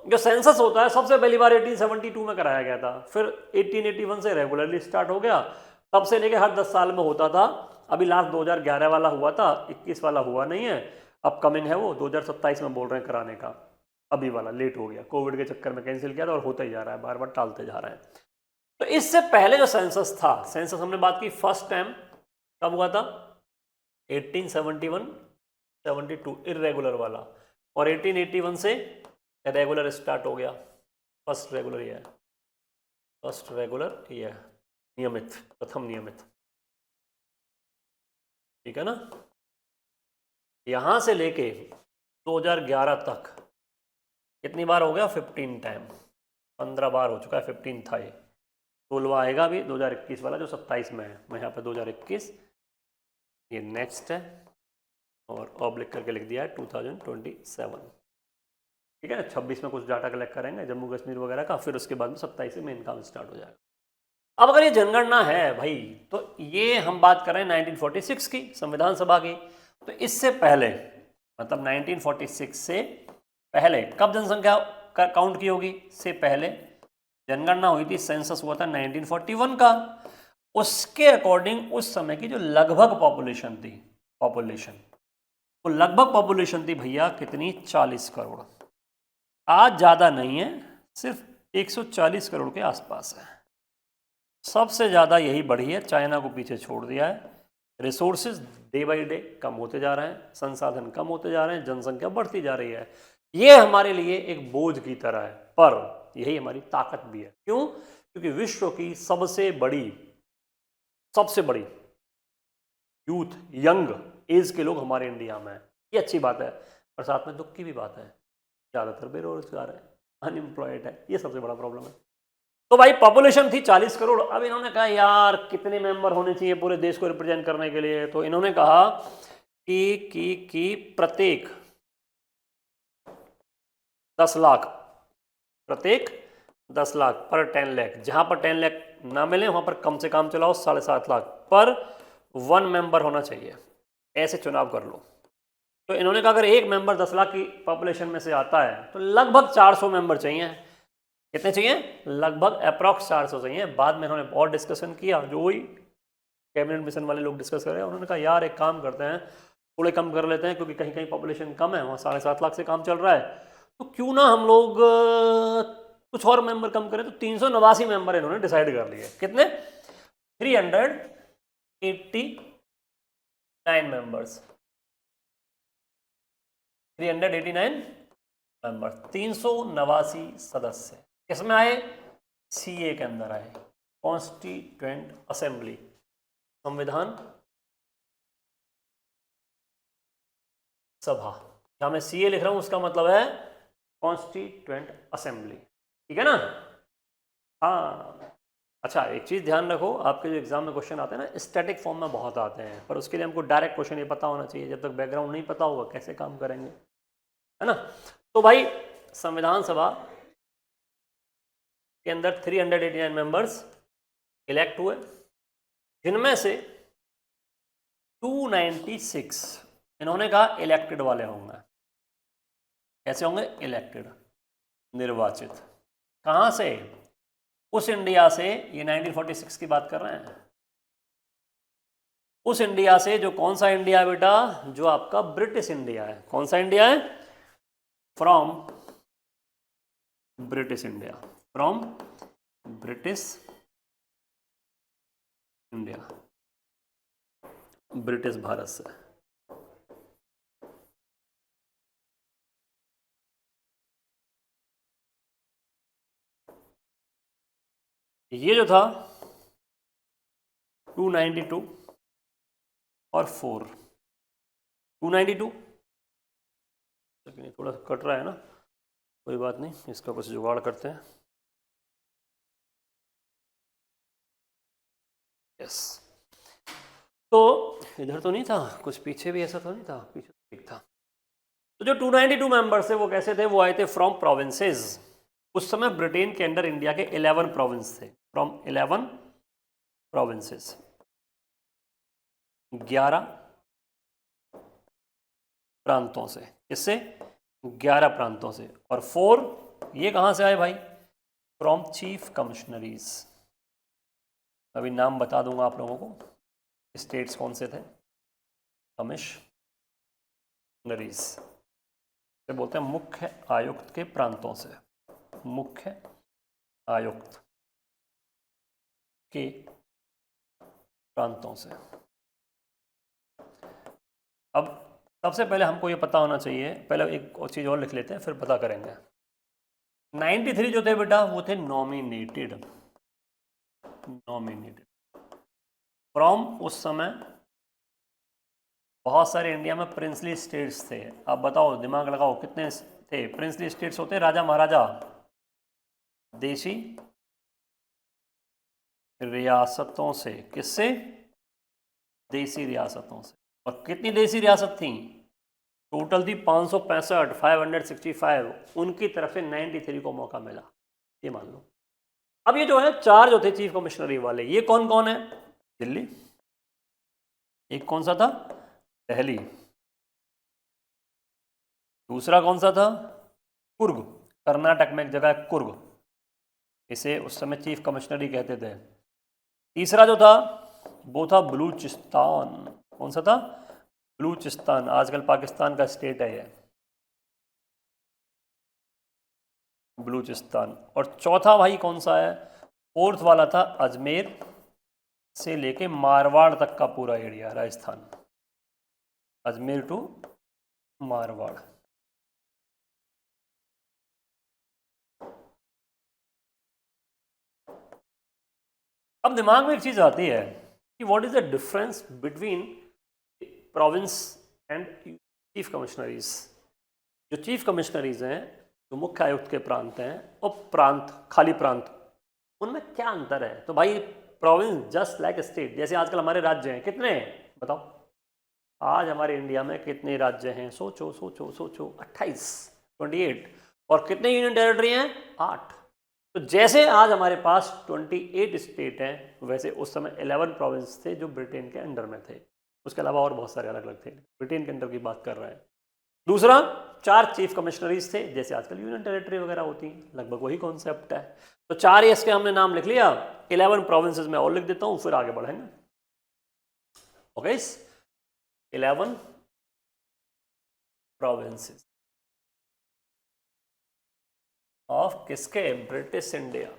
जो सेंसस होता है सबसे पहली बार 1872 में कराया गया था, फिर 1881 से रेगुलरली स्टार्ट हो गया, तब से लेके हर 10 साल में होता था। अभी लास्ट 2011 वाला हुआ था, 21 वाला हुआ नहीं है, अपकमिंग है वो 2027 में बोल रहे हैं कराने का। अभी वाला लेट हो गया, कोविड के चक्कर में कैंसिल किया था, और होता ही जा रहा है, बार बार टालते जा रहे हैं। तो इससे पहले जो सेंसस था, सेंसस हमने बात की फर्स्ट टाइम कब हुआ था, 1871 72 इरेगुलर वाला, और 1881 से रेगुलर स्टार्ट हो गया। फर्स्ट रेगुलर ये है, फर्स्ट रेगुलर ये है, नियमित, प्रथम नियमित, ठीक है ना। यहां से लेके 2011 तक कितनी बार हो गया, 15 टाइम, 15 बार हो चुका है, 15 था ये, 16वां आएगा अभी 2021 वाला जो 27 में है। मैं यहाँ पे 2021, ये नेक्स्ट है, और ऑब्लिक करके लिख दिया है 2027, ठीक है ना। 26 में कुछ डाटा कलेक्ट करेंगे जम्मू कश्मीर वगैरह का, फिर उसके बाद में 27 से मेन काम स्टार्ट हो जाएगा। अब अगर ये जनगणना है भाई, तो ये हम बात कर रहे हैं 1946 की, संविधान सभा की। तो इससे पहले मतलब 1946 से पहले कब जनसंख्या काउंट की होगी, से पहले जनगणना हुई थी, सेंसस हुआ था 1941 का। उसके अकॉर्डिंग उस समय की जो लगभग पॉपुलेशन थी, वो लगभग पॉपुलेशन थी भैया कितनी, 40 करोड़। आज ज़्यादा नहीं है, सिर्फ 140 करोड़ के आसपास है। सबसे ज़्यादा यही बढ़ी है, चाइना को पीछे छोड़ दिया है। रिसोर्सेज डे बाई डे कम होते जा रहे हैं, संसाधन कम होते जा रहे हैं, जनसंख्या बढ़ती जा रही है। ये हमारे लिए एक बोझ की तरह है, पर यही हमारी ताकत भी है। क्यों, क्योंकि विश्व की सबसे बड़ी यूथ, यंग एज के लोग हमारे इंडिया में हैं। ये अच्छी बात है, और साथ में दुख की भी बात है, ज़्यादातर बेरोजगार है, अनएम्प्लॉयड है, ये सबसे बड़ा प्रॉब्लम है। तो भाई पॉपुलेशन थी 40 करोड़। अब इन्होंने कहा यार कितने मेंबर होने चाहिए पूरे देश को रिप्रेजेंट करने के लिए, तो इन्होंने कहा कि प्रत्येक 10 लाख, प्रत्येक 10 लाख पर 10 लाख, जहां पर 10 लाख ना मिले वहां पर कम से कम चलाओ 7.5 लाख पर 1 मेंबर होना चाहिए, ऐसे चुनाव कर लो। तो इन्होंने कहा अगर एक मेंबर 10 लाख की पॉपुलेशन में से आता है तो लगभग 400 मेंबर चाहिए। कितने चाहिए, लगभग अप्रॉक्स 400 चाहिए। बाद में इन्होंने बहुत डिस्कशन किया, जो वही कैबिनेट मिशन वाले लोग डिस्कस कर रहे हैं। उन्होंने कहा यार एक काम करते हैं, थोड़े कम कर लेते हैं, क्योंकि कहीं कहीं पॉपुलेशन कम है, वहाँ 7.5 लाख से काम चल रहा है, तो क्यों ना हम लोग कुछ और मेंबर कम करें। तो 389 मेंबर इन्होंने डिसाइड कर लिए। कितने, 389 मेंबर्स, 389 मेंबर, 389 सदस्य किसमें आए? सीए के अंदर आए, कॉन्स्टिट्यूएंट असेंबली, संविधान सभा। जहां मैं सीए लिख रहा हूं उसका मतलब है कॉन्स्टिट्यूएंट असेंबली, ठीक है ना? हाँ, अच्छा एक चीज़ ध्यान रखो, आपके जो एग्जाम में क्वेश्चन आते हैं ना स्टैटिक फॉर्म में बहुत आते हैं, पर उसके लिए हमको डायरेक्ट क्वेश्चन ये पता होना चाहिए। जब तक बैकग्राउंड नहीं पता होगा कैसे काम करेंगे, है ना? तो भाई संविधान सभा के अंदर 389 मेंबर्स इलेक्ट हुए, जिनमें से 296 इन्होंने कहा इलेक्टेड वाले होंगे। कैसे होंगे? इलेक्टेड, निर्वाचित। कहां से? उस इंडिया से, ये 1946 की बात कर रहे हैं, उस इंडिया से जो कौन सा इंडिया है बेटा? जो आपका ब्रिटिश इंडिया है। कौन सा इंडिया है? From British India, from British India, British Bharat से। ये जो था 292 और 4, 292, लेकिन थोड़ा सा कट रहा है ना, कोई बात नहीं, इसका कुछ जुगाड़ करते हैं। यस, तो इधर तो नहीं था कुछ, पीछे भी ऐसा तो नहीं था, पीछे तो ठीक था। तो जो 292 मेंबर्स थे वो कैसे थे? वो आए थे फ्रॉम प्रोविंसेस। उस समय ब्रिटेन के अंडर इंडिया के 11 प्रोविंस थे, फ्रॉम 11 प्रोविंसेस, 11 प्रांतों से। किससे? 11 प्रांतों से। और 4 ये कहां से आए भाई? From chief commissionaries. अभी नाम बता दूंगा आप लोगों को, स्टेट्स कौन से थे। कमिश्नरीज से बोलते हैं मुख्य आयुक्त के प्रांतों से, मुख्य आयुक्त के प्रांतों से। अब सबसे पहले हमको ये पता होना चाहिए, पहले एक और चीज़ और लिख लेते हैं फिर पता करेंगे। 93 जो थे बेटा वो थे नॉमिनेटेड, नॉमिनेटेड फ्रॉम, उस समय बहुत सारे इंडिया में प्रिंसली स्टेट्स थे। आप बताओ, दिमाग लगाओ, कितने थे प्रिंसली स्टेट्स? होते राजा महाराजा, देशी रियासतों से। किससे? देसी रियासतों से। और कितनी देसी रियासत थी? टोटल थी 565, 565। उनकी तरफ से 93 को मौका मिला, ये मान लो। अब ये जो है 4 जो थे चीफ कमिश्नरी वाले, ये कौन कौन है? दिल्ली, एक कौन सा था? दिल्ली, दूसरा कौन सा था? कुर्ग, कर्नाटक में एक जगह है कुर्ग, इसे उस समय चीफ कमिश्नरी कहते थे। तीसरा जो था वो था बलूचिस्तान। कौन सा था? बलूचिस्तान, आजकल पाकिस्तान का स्टेट है ये, बलूचिस्तान। और चौथा भाई कौन सा है? फोर्थ वाला था अजमेर से लेके मारवाड़ तक का पूरा एरिया, राजस्थान, अजमेर टू मारवाड़। अब दिमाग में एक चीज आती है कि what is the difference between province and chief commissionaries. जो चीफ कमिश्नरीज हैं, जो मुख्य आयुक्त के प्रांत हैं, और प्रांत, खाली प्रांत, उनमें क्या अंतर है? तो भाई प्रोविंस जस्ट लाइक स्टेट, जैसे आजकल हमारे राज्य हैं, कितने हैं बताओ? आज हमारे इंडिया में कितने राज्य हैं? सोचो सोचो सोचो, 28, 28। और कितने यूनियन टेरिटरी हैं? 8। तो जैसे आज हमारे पास 28 स्टेट हैं, वैसे उस समय 11 प्रोविंस थे जो ब्रिटेन के अंडर में थे। उसके अलावा और बहुत सारे अलग अलग थे, ब्रिटेन के अंडर की बात कर रहे हैं। दूसरा, 4 चीफ कमिश्नरीज थे, जैसे आजकल यूनियन टेरिटरी वगैरह होती हैं, लगभग वही कॉन्सेप्ट है। तो 4 इसके हमने नाम लिख लिया, 11 प्रोविंसेस में और लिख देता हूँ, फिर आगे बढ़ेंगे। ओके, 11 प्रोविंसेस ऑफ किसके? ब्रिटिश इंडिया,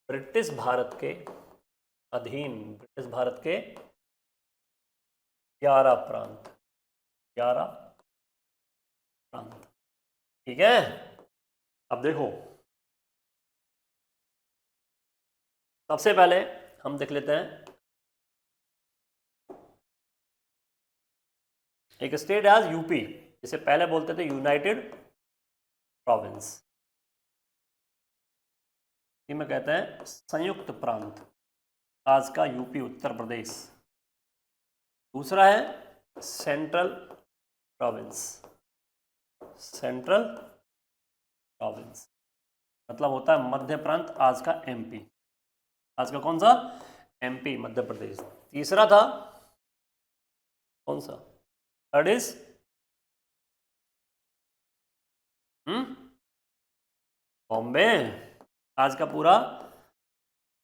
ब्रिटिश भारत के अधीन, ब्रिटिश भारत के 11 प्रांत, 11 प्रांत। ठीक है, अब देखो सबसे पहले हम देख लेते हैं एक स्टेट आज यूपी, जिसे पहले बोलते थे यूनाइटेड प्रोविंस, में कहते हैं संयुक्त प्रांत, आज का यूपी उत्तर प्रदेश। दूसरा है सेंट्रल प्रोविंस, सेंट्रल प्रोविंस मतलब होता है मध्य प्रांत, आज का एमपी, आज का कौन सा, एमपी, मध्य प्रदेश। तीसरा था कौन सा, थर्ड इज बॉम्बे, आज का पूरा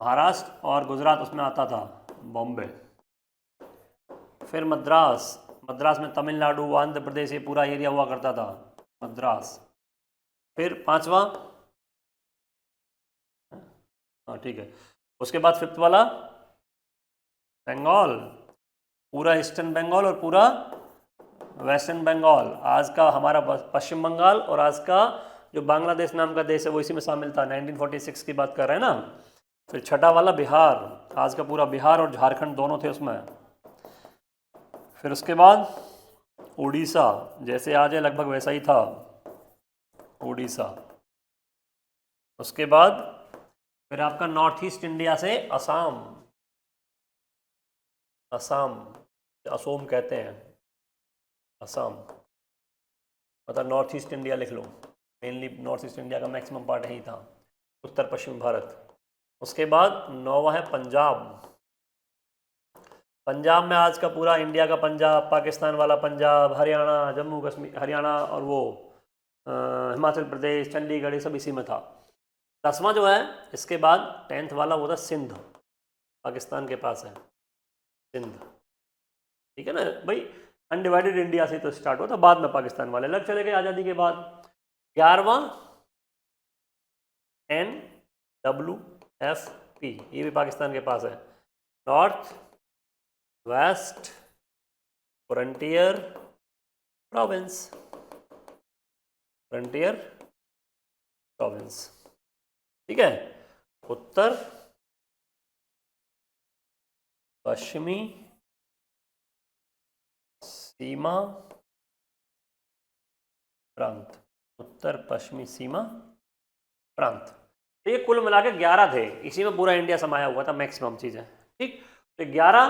महाराष्ट्र और गुजरात उसमें आता था, बॉम्बे। फिर मद्रास, मद्रास में तमिलनाडु, आंध्र प्रदेश, ये पूरा एरिया हुआ करता था, मद्रास। फिर पांचवा, हाँ ठीक है, उसके बाद फिफ्थ वाला बंगाल, पूरा ईस्टर्न बंगाल और पूरा वेस्टर्न बंगाल, आज का हमारा पश्चिम बंगाल और आज का जो बांग्लादेश नाम का देश है वो इसी में शामिल था, 1946 की बात कर रहे हैं ना। फिर छठा वाला बिहार, आज का पूरा बिहार और झारखंड दोनों थे उसमें। फिर उसके बाद उड़ीसा, जैसे आज है लगभग वैसा ही था, उड़ीसा। उसके बाद फिर आपका नॉर्थ ईस्ट इंडिया से असम, असम, असोम कहते हैं, असम मतलब नॉर्थ ईस्ट इंडिया लिख लो, मेनली नॉर्थ ईस्ट इंडिया का मैक्सिमम पार्ट यही था, उत्तर पश्चिम भारत। उसके बाद नौवा है पंजाब, पंजाब में आज का पूरा इंडिया का पंजाब, पाकिस्तान वाला पंजाब, हरियाणा, जम्मू कश्मीर, हरियाणा और वो हिमाचल प्रदेश, चंडीगढ़, ये सब इसी में था। 10वां जो है इसके बाद 10th वाला वो था सिंध, पाकिस्तान के पास है सिंध। ठीक है ना भाई, अनडिवाइडेड इंडिया से तो स्टार्ट हुआ था, बाद में पाकिस्तान वाले अलग चले गए आज़ादी के बाद। 11वां NWFP, ये भी पाकिस्तान के पास है, north west frontier province, frontier province. ठीक है, उत्तर पश्चिमी सीमा प्रांत, उत्तर पश्चिमी सीमा प्रांत। तो ये कुल मिला के 11 थे, इसी में पूरा इंडिया समाया हुआ था, मैक्सिमम चीजें। ठीक, तो 11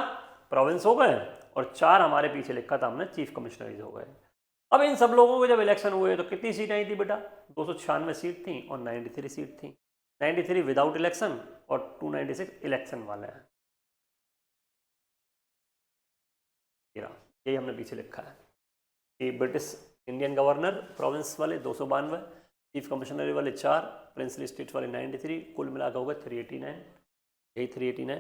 प्रोविंस हो गए और 4 हमारे पीछे लिखा था हमने चीफ कमिश्नरीज हो गए। अब इन सब लोगों के जब इलेक्शन हुए तो कितनी सीट आई थी बेटा, 296 सीट थी और 93 सीट थी, 93 विदाउट इलेक्शन और 296 इलेक्शन वाले हैं। यही हमने पीछे लिखा है कि ब्रिटिश इंडियन गवर्नर प्रोविंस वाले 292, चीफ कमिश्नरी वाले 4, प्रिंसली स्टेट वाले 93, कुल मिलाकर होगा 389, यही 389।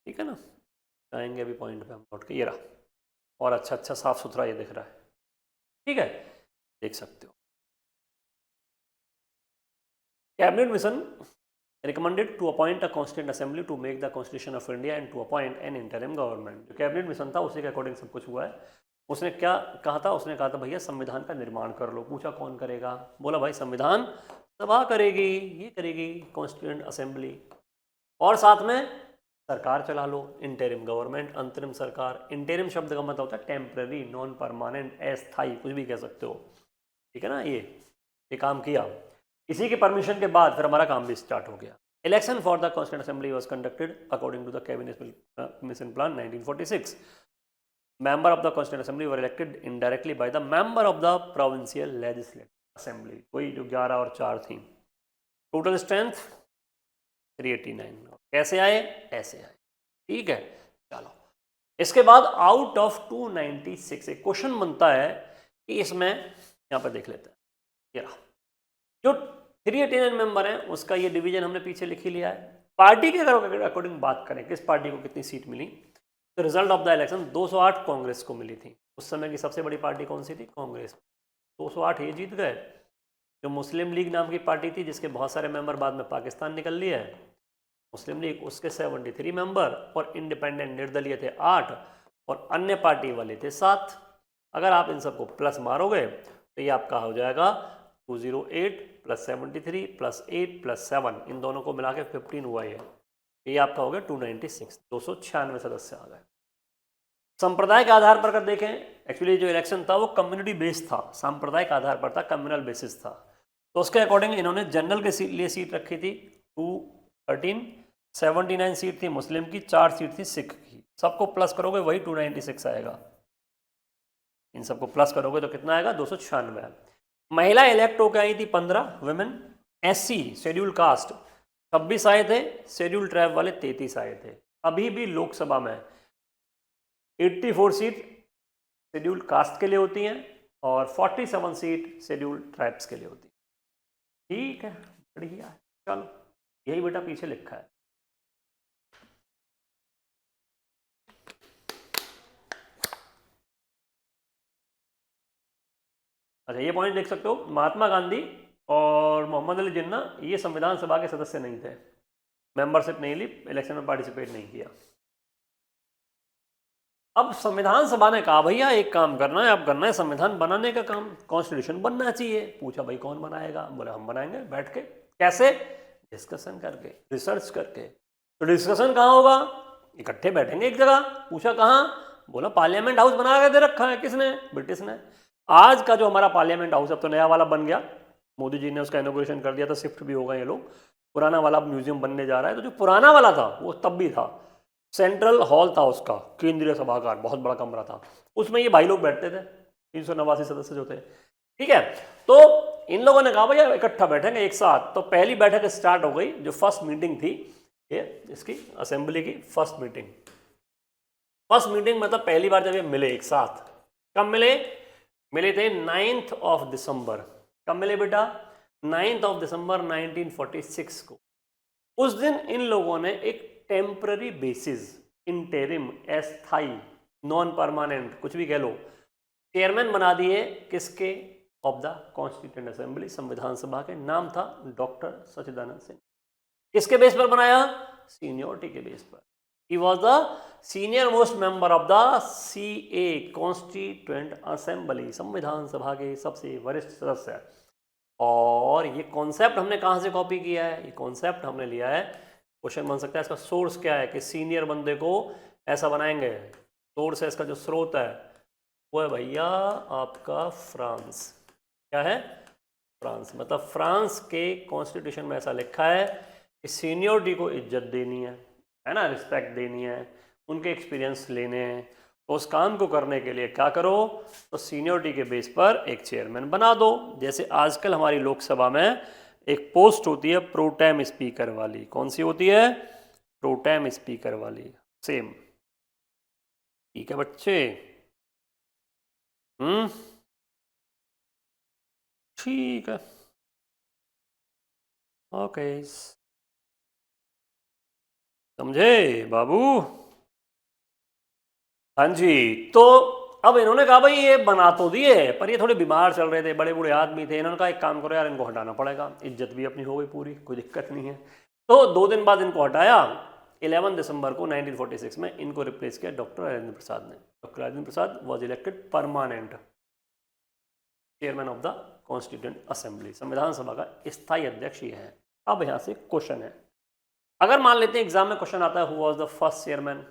ठीक है ना, आएंगे अभी पॉइंट पे हम नोट के, ये रहा, और अच्छा अच्छा साफ सुथरा ये दिख रहा है। ठीक है, देख सकते हो। Cabinet mission recommended to appoint a constituent assembly to make the constitution of India and to appoint an interim government। जो कैबिनेट मिशन था उसी के अकॉर्डिंग सब कुछ हुआ है। उसने क्या कहा था, उसने कहा था भैया संविधान का निर्माण कर लो। पूछा कौन करेगा, बोला भाई संविधान सभा करेगी, ये करेगी कॉन्स्टिट्यूएंट असेंबली, और साथ में सरकार चला लो, इंटरिम गवर्नमेंट, अंतरिम सरकार। इंटरिम शब्द का मतलब होता है टेम्पररी, नॉन परमानेंट, अस्थायी, कुछ भी कह सकते हो। ठीक है ना, ये काम किया। इसी के परमिशन के बाद फिर हमारा काम भी स्टार्ट हो गया। Election for the constituent assembly was conducted according to the cabinet mission plan 1946। Member of the constituent assembly were elected indirectly by the member of the provincial legislative assembly, वही जो 11 और 4 थी। Total strength 389। कैसे आए, ऐसे आए। ठीक है, चलो इसके बाद आउट ऑफ 296 एक क्वेश्चन बनता है कि इसमें यहाँ पर देख लेते हैं, ये रहा जो 389 मेंबर हैं उसका ये डिवीजन हमने पीछे लिख ही लिया है। पार्टी के अगर अकॉर्डिंग बात करें किस पार्टी को कितनी सीट मिली, तो result of the election 208 Congress को मिली थी। उस समय की सबसे बड़ी पार्टी कौन सी थी, कांग्रेस। 208 ये जीत गए। जो मुस्लिम लीग नाम की पार्टी थी जिसके बहुत सारे मेंबर बाद में पाकिस्तान निकल लिए, मुस्लिम लीग उसके 73 मेंबर और इंडिपेंडेंट निर्दलीय थे 8 और अन्य पार्टी वाले थे 7। अगर आप इन सबको प्लस मारोगे तो ये आपका हो जाएगा 208 प्लस 73 प्लस 8 प्लस 7, इन दोनों को मिला के 15 हुआ ये आपका हो गया 296, 296 सदस्य आ गए। संप्रदाय के आधार पर अगर देखें, एक्चुअली जो इलेक्शन था वो कम्युनिटी बेस्ड था, सांप्रदायिक आधार पर था, कम्युनल बेसिस था। तो उसके अकॉर्डिंग इन्होंने जनरल के लिए सीट रखी थी 213, 79 सीट थी मुस्लिम की, 4 सीट थी सिख की। सबको प्लस करोगे वही 296 आएगा, इन सबको प्लस करोगे तो कितना आएगा 296। महिला इलेक्ट होकर आई थी 15 वुमेन। एससी शेड्यूल कास्ट 26 आए थे, शेड्यूल ट्राइब वाले 33 आए थे। अभी भी लोकसभा में 84 सीट शेड्यूल कास्ट के लिए होती हैं और 47 सीट शेड्यूल ट्राइब्स के लिए होती है। ठीक है, बढ़िया है, चलो यही बेटा पीछे लिखा है। अच्छा, ये पॉइंट देख सकते हो, महात्मा गांधी और मोहम्मद अली जिन्ना ये संविधान सभा के सदस्य नहीं थे, मेंबरशिप नहीं ली, इलेक्शन में पार्टिसिपेट नहीं किया। अब संविधान सभा ने कहा भैया एक काम करना है, अब करना है संविधान बनाने का काम, कॉन्स्टिट्यूशन बनना चाहिए। पूछा भाई कौन बनाएगा? बोले हम बनाएंगे बैठ के। कैसे? डिस्कशन करके, रिसर्च करके। तो डिस्कशन कहाँ होगा? इकट्ठे बैठेंगे एक जगह। पूछा कहाँ? बोला पार्लियामेंट हाउस बना के दे रखा है। किसने? ब्रिटिश ने। आज का जो हमारा पार्लियामेंट हाउस अब तो नया वाला बन गया, मोदी जी ने उसका इनॉग्रेशन कर दिया था, शिफ्ट भी होगा ये लोग। पुराना वाला म्यूजियम बनने जा रहा है। तो जो पुराना वाला था वो तब भी था, सेंट्रल हॉल था उसका, केंद्रीय सभागार, बहुत बड़ा कमरा था, उसमें ये भाई लोग बैठते थे, 389 सदस्य जो थे। ठीक है, तो इन लोगों ने कहा भैया इकट्ठा बैठेंगे एक साथ। तो पहली बैठक स्टार्ट हो गई, जो फर्स्ट मीटिंग थी ये इसकी असेंबली की फर्स्ट मीटिंग। फर्स्ट मीटिंग मतलब पहली बार जब ये मिले एक साथ। कब मिले? मिले थे 9th ऑफ दिसंबर। कब मिले बेटा? 9th ऑफ दिसंबर 1946 को। उस दिन इन लोगों ने एक टेम्पररी बेसिस, इंटेरिम, अस्थाई, नॉन परमानेंट, कुछ भी कह लो, चेयरमैन बना दिए। किसके? ऑफ द कॉन्स्टिट्यूएंट असेंबली, संविधान सभा के। नाम था डॉक्टर सच्चिदानंद सिंह। किसके बेस पर बनाया? सीनियोरिटी के बेस पर। He was the senior most member of the CA, constituent assembly, संविधान सभा के सबसे वरिष्ठ सदस्य। और ये कॉन्सेप्ट हमने कहाँ से कॉपी किया है? ये कॉन्सेप्ट हमने लिया है, क्वेश्चन बन सकता है इसका सोर्स क्या है, कि सीनियर बंदे को ऐसा बनाएंगे। सोर्स है इसका, जो स्रोत है वो है भैया आपका फ्रांस। क्या है? फ्रांस। मतलब फ्रांस के कॉन्स्टिट्यूशन में ऐसा लिखा है कि सीनियोरिटी को इज्जत देनी है ना, रिस्पेक्ट देनी है, उनके एक्सपीरियंस लेने हैं। तो उस काम को करने के लिए क्या करो? तो सीनियोरिटी के बेस पर एक चेयरमैन बना दो। जैसे आजकल हमारी लोकसभा में एक पोस्ट होती है प्रोटेम स्पीकर वाली। कौन सी होती है? प्रोटेम स्पीकर वाली। सेम। ठीक है बच्चे? ठीक है, ओके, समझे बाबू? हाँ जी। तो अब इन्होंने कहा भाई ये बना तो दिए, पर ये थोड़े बीमार चल रहे थे, बड़े बूढ़े आदमी थे। इन्होंने कहा एक काम करो यार, इनको हटाना पड़ेगा, इज्जत भी अपनी हो गई पूरी, कोई दिक्कत नहीं है। तो 2 दिन बाद इनको हटाया। 11 दिसंबर को 1946 में इनको रिप्लेस किया डॉक्टर राजेंद्र प्रसाद ने। Doctor Rajendra Prasad was elected permanent chairman of the constituent assembly, संविधान सभा का स्थायी अध्यक्ष ये है। अब यहाँ से क्वेश्चन है, अगर मान लेते हैं एग्जाम में क्वेश्चन आता है, who was the first chairman,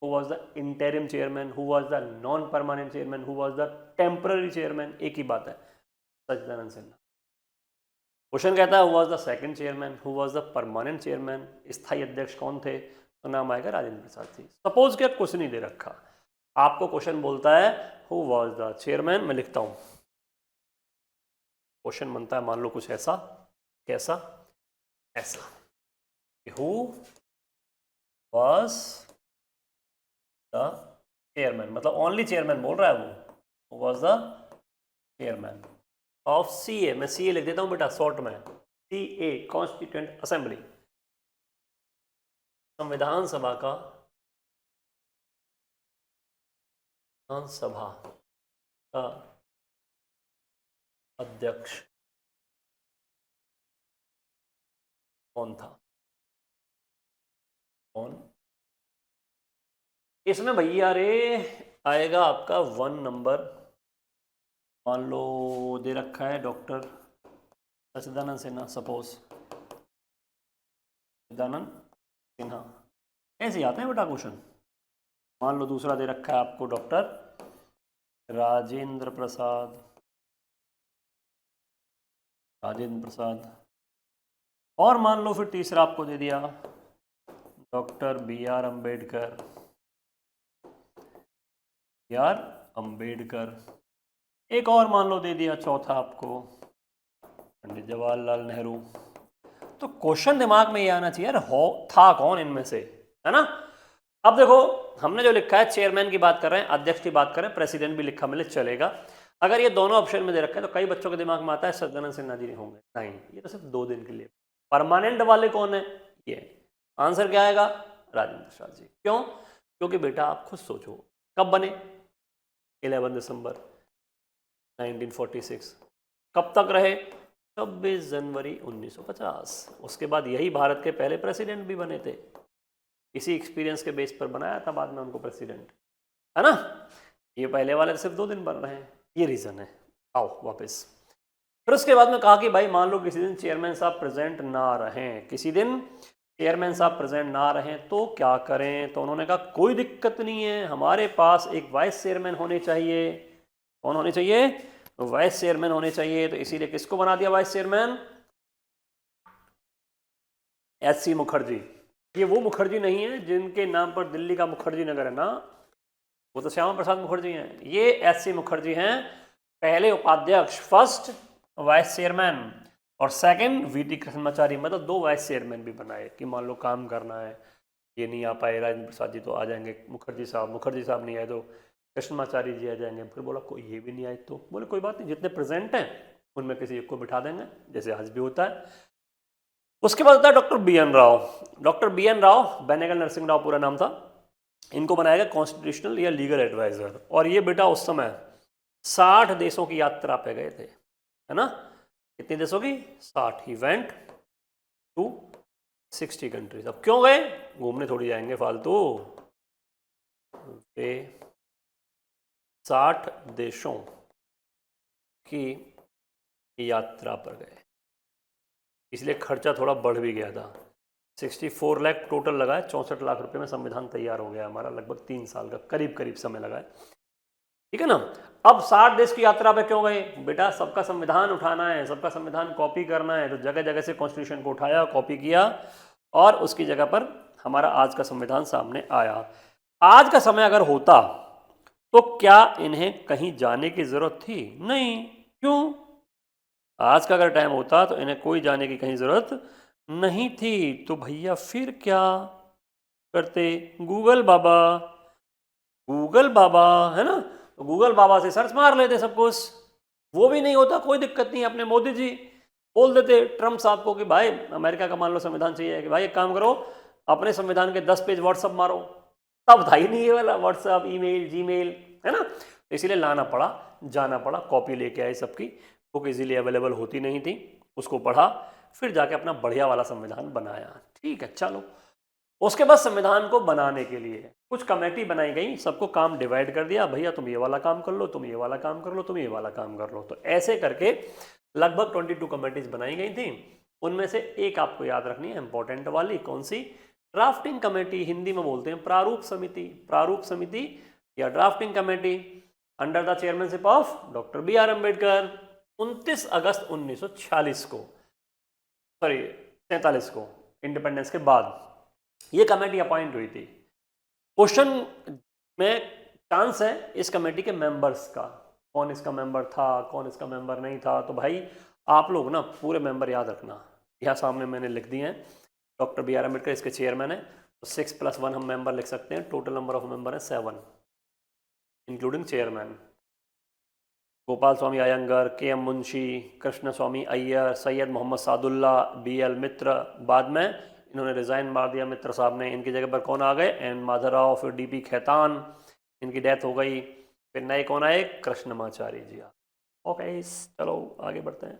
who was the interim chairman, who was the non permanent chairman, who was the temporary chairman, एक ही बात है, सच्चिदानंद सिन्हा। क्वेश्चन कहता है who was the second chairman, who was the permanent chairman, स्थायी अध्यक्ष कौन थे? तो नाम आएगा राजेंद्र प्रसाद जी। सपोज कि क्वेश्चन ही दे रखा, आपको क्वेश्चन बोलता है who was the chairman, मैं लिखता हूं, क्वेश्चन बनता है मान लो कुछ ऐसा, कैसा? ऐसा, who was द चेयरमैन, मतलब ओनली चेयरमैन बोल रहा है वो, was the chairman of CA। मैं CA लिख देता हूं बेटा शॉर्ट में, CA कॉन्स्टिट्यूएंट असेंबली, संविधान सभा का, संविधान सभा का अध्यक्ष कौन था? कौन, इसमें भैया रे आएगा आपका 1 नंबर, मान लो दे रखा है डॉक्टर सच्चिदानंद सिन्हा, सपोज सच्चिदानंद सिन्हा, ऐसे ही आते हैं बेटा क्वेश्चन। मान लो दूसरा दे रखा है आपको डॉक्टर राजेंद्र प्रसाद, राजेंद्र प्रसाद, और मान लो फिर तीसरा आपको दे दिया doctor B R Ambedkar, B R Ambedkar, एक और मान लो दे दिया चौथा आपको पंडित जवाहरलाल नेहरू। तो क्वेश्चन दिमाग में ये आना चाहिए यार, हो था कौन इनमें से, है ना। अब देखो हमने जो लिखा है चेयरमैन की बात कर रहे हैं, अध्यक्ष की बात कर रहे हैं, प्रेसिडेंट भी लिखा मिले चलेगा। अगर ये दोनों ऑप्शन में दे रखा है तो कई बच्चों के दिमाग में आता है सच्चिदानंद सिन्हा जी नहीं होंगे, नहीं, ये तो सिर्फ 2 दिन के लिए। परमानेंट वाले कौन है, ये आंसर क्या आएगा, राजेंद्र प्रसाद जी। क्यों, क्योंकि बेटा आप खुद सोचो कब बने, 11 दिसंबर 1946, कब तक रहे, 26 जनवरी 1950। उसके बाद यही भारत के पहले प्रेसिडेंट भी बने थे, इसी एक्सपीरियंस के बेस पर बनाया था बाद में उनको प्रेसिडेंट, है ना। ये पहले वाले सिर्फ 2 दिन बन रहे हैं, ये रीज़न है। आओ वापस, फिर उसके बाद में कहा कि भाई मान लो किसी दिन चेयरमैन साहब प्रेजेंट ना रहें, किसी दिन चेयरमैन साहब प्रेजेंट ना रहें तो क्या करें। तो उन्होंने कहा कोई दिक्कत नहीं है, हमारे पास एक वाइस चेयरमैन होने चाहिए। कौन होने चाहिए, वाइस चेयरमैन होने चाहिए। तो इसीलिए किसको बना दिया वाइस चेयरमैन, एच.सी. मुखर्जी। ये वो मुखर्जी नहीं है जिनके नाम पर दिल्ली का मुखर्जी नगर है ना, वो तो श्यामा प्रसाद मुखर्जी हैं। ये एच.सी. मुखर्जी हैं, पहले उपाध्यक्ष, फर्स्ट वाइस चेयरमैन, और सेकंड वी.टी. कृष्णमाचारी। मतलब 2 वाइस चेयरमैन भी बनाए कि मान लो काम करना है, ये नहीं आ पाए राजेंद्र प्रसाद जी तो आ जाएंगे मुखर्जी साहब नहीं आए तो कृष्णमाचारी जी आ जाएंगे। फिर बोला कोई ये भी नहीं आए तो बोले कोई बात नहीं, जितने प्रेजेंट हैं उनमें किसी एक को बिठा देंगे, जैसे आज भी होता है। उसके बाद होता है doctor B N Rau. Doctor B N Rau, Benegal Narsing Rau पूरा नाम था, इनको बनाया गया कॉन्स्टिट्यूशनल या लीगल एडवाइजर। और ये बेटा उस समय 60 देशों की यात्रा पे गए थे, है ना। कितने देशों की, 60। He went to 60 countries. अब क्यों गए, घूमने थोड़ी जाएंगे फालतू, वे 60 देशों की यात्रा पर गए, इसलिए खर्चा थोड़ा बढ़ भी गया था। 64 लाख टोटल लगा है, 64 लाख रुपए में संविधान तैयार हो गया हमारा, लगभग 3 साल का करीब करीब समय लगा है, ठीक है ना। अब 60 देश की यात्रा पे क्यों गए, बेटा सबका संविधान उठाना है, सबका संविधान कॉपी करना है। तो जगह जगह से कॉन्स्टिट्यूशन को उठाया, कॉपी किया, और उसकी जगह पर हमारा आज का संविधान सामने आया। आज का समय अगर होता तो क्या इन्हें कहीं जाने की जरूरत थी, नहीं। क्यों, आज का अगर टाइम होता तो इन्हें कोई जाने की कहीं जरूरत नहीं थी। तो भैया फिर क्या करते, गूगल बाबा, गूगल बाबा, है ना। तो गूगल बाबा से सर्च मार लेते सब कुछ, वो भी नहीं होता कोई दिक्कत नहीं। अपने मोदी जी बोल देते ट्रम्प साहब को कि भाई अमेरिका का मान लो संविधान चाहिए, कि भाई एक काम करो अपने संविधान के 10 पेज व्हाट्सअप मारो। तब था ही नहीं ये वाला व्हाट्सअप, ईमेल, जीमेल, है ना। तो इसीलिए लाना पड़ा, जाना पड़ा, कॉपी लेके आए सबकी, बुक इजीली अवेलेबल होती नहीं थी, उसको पढ़ा, फिर जाके अपना बढ़िया वाला संविधान बनाया। ठीक है, चलो। उसके बाद संविधान को बनाने के लिए कुछ कमेटी बनाई गई, सबको काम डिवाइड कर दिया, भैया तुम ये वाला काम कर लो, तुम ये वाला काम कर लो, तुम ये वाला काम कर लो। तो ऐसे करके लगभग 22 कमेटीज बनाई गई थी। उनमें से एक आपको याद रखनी है इंपॉर्टेंट वाली, कौन सी, ड्राफ्टिंग कमेटी, हिंदी में बोलते हैं प्रारूप समिति। प्रारूप समिति या drafting committee under the chairmanship of doctor B R Ambedkar 29 अगस्त 1946 को, सॉरी 47 को, इंडिपेंडेंस के बाद ये कमेटी अपॉइंट हुई थी। क्वेश्चन में चांस है इस कमेटी के मेंबर्स का, कौन इसका मेंबर था, कौन इसका मेंबर नहीं था। तो भाई आप लोग ना पूरे मेंबर याद रखना, यहाँ सामने मैंने लिख दिए हैं। डॉक्टर बी आर अम्बेडकर इसके चेयरमैन है, तो 6+1 हम मेंबर लिख सकते हैं। टोटल नंबर ऑफ मेंबर है 7 including chairman. Gopal Swami Iyengar, KM. Munshi, Krishna स्वामी अय्यर, सैयद मोहम्मद सादुल्ला, बी.एल. मित्र। बाद में इन्होंने रिज़ाइन मार दिया मित्र साहब ने, इनकी जगह पर कौन आ गए, एन माधवराव, फिर डी.पी. खेतान, इनकी डेथ हो गई। फिर नए कौन आए, कृष्णमाचारी जी। ओके चलो आगे बढ़ते हैं,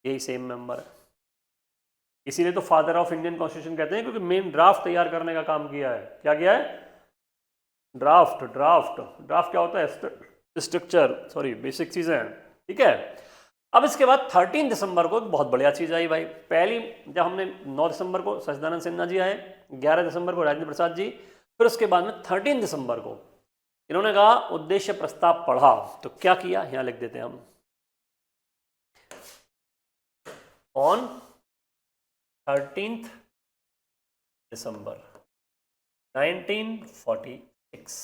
यही सेम मेंबर है। इसीलिए तो फादर ऑफ इंडियन कॉन्स्टिट्यूशन कहते हैं, क्योंकि मेन ड्राफ्ट तैयार करने का काम किया है। क्या किया है? ड्राफ्ट। ड्राफ्ट ड्राफ्ट क्या होता है? स्ट्रक्चर, सॉरी, बेसिक चीजें हैं। ठीक है। अब इसके बाद 13 दिसंबर को एक बहुत बढ़िया चीज आई भाई। पहली जब हमने 9 दिसंबर को सच्चिदानंद सिन्हा जी आए, 11 दिसंबर को राजेंद्र प्रसाद जी, फिर उसके बाद में 13 दिसंबर को इन्होंने कहा उद्देश्य प्रस्ताव पढ़ा। तो क्या किया, यहां लिख देते हैं हम, ऑन 13 दिसंबर 1946।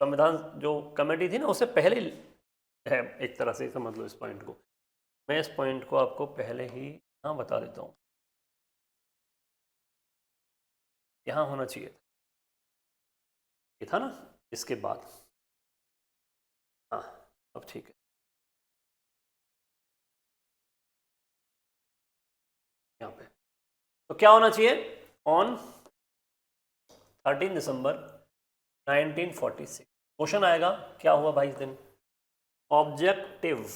संविधान जो कमेटी थी ना, उससे पहले है एक तरह से, समझ लो इस पॉइंट को। मैं इस पॉइंट को आपको पहले ही यहाँ बता देता हूँ, यहाँ होना चाहिए ये था ना, इसके बाद। हाँ, अब ठीक है, यहाँ पे तो क्या होना चाहिए, ऑन 13 दिसंबर 1946। क्वेश्चन आएगा क्या हुआ भाई इस दिन? ऑब्जेक्टिव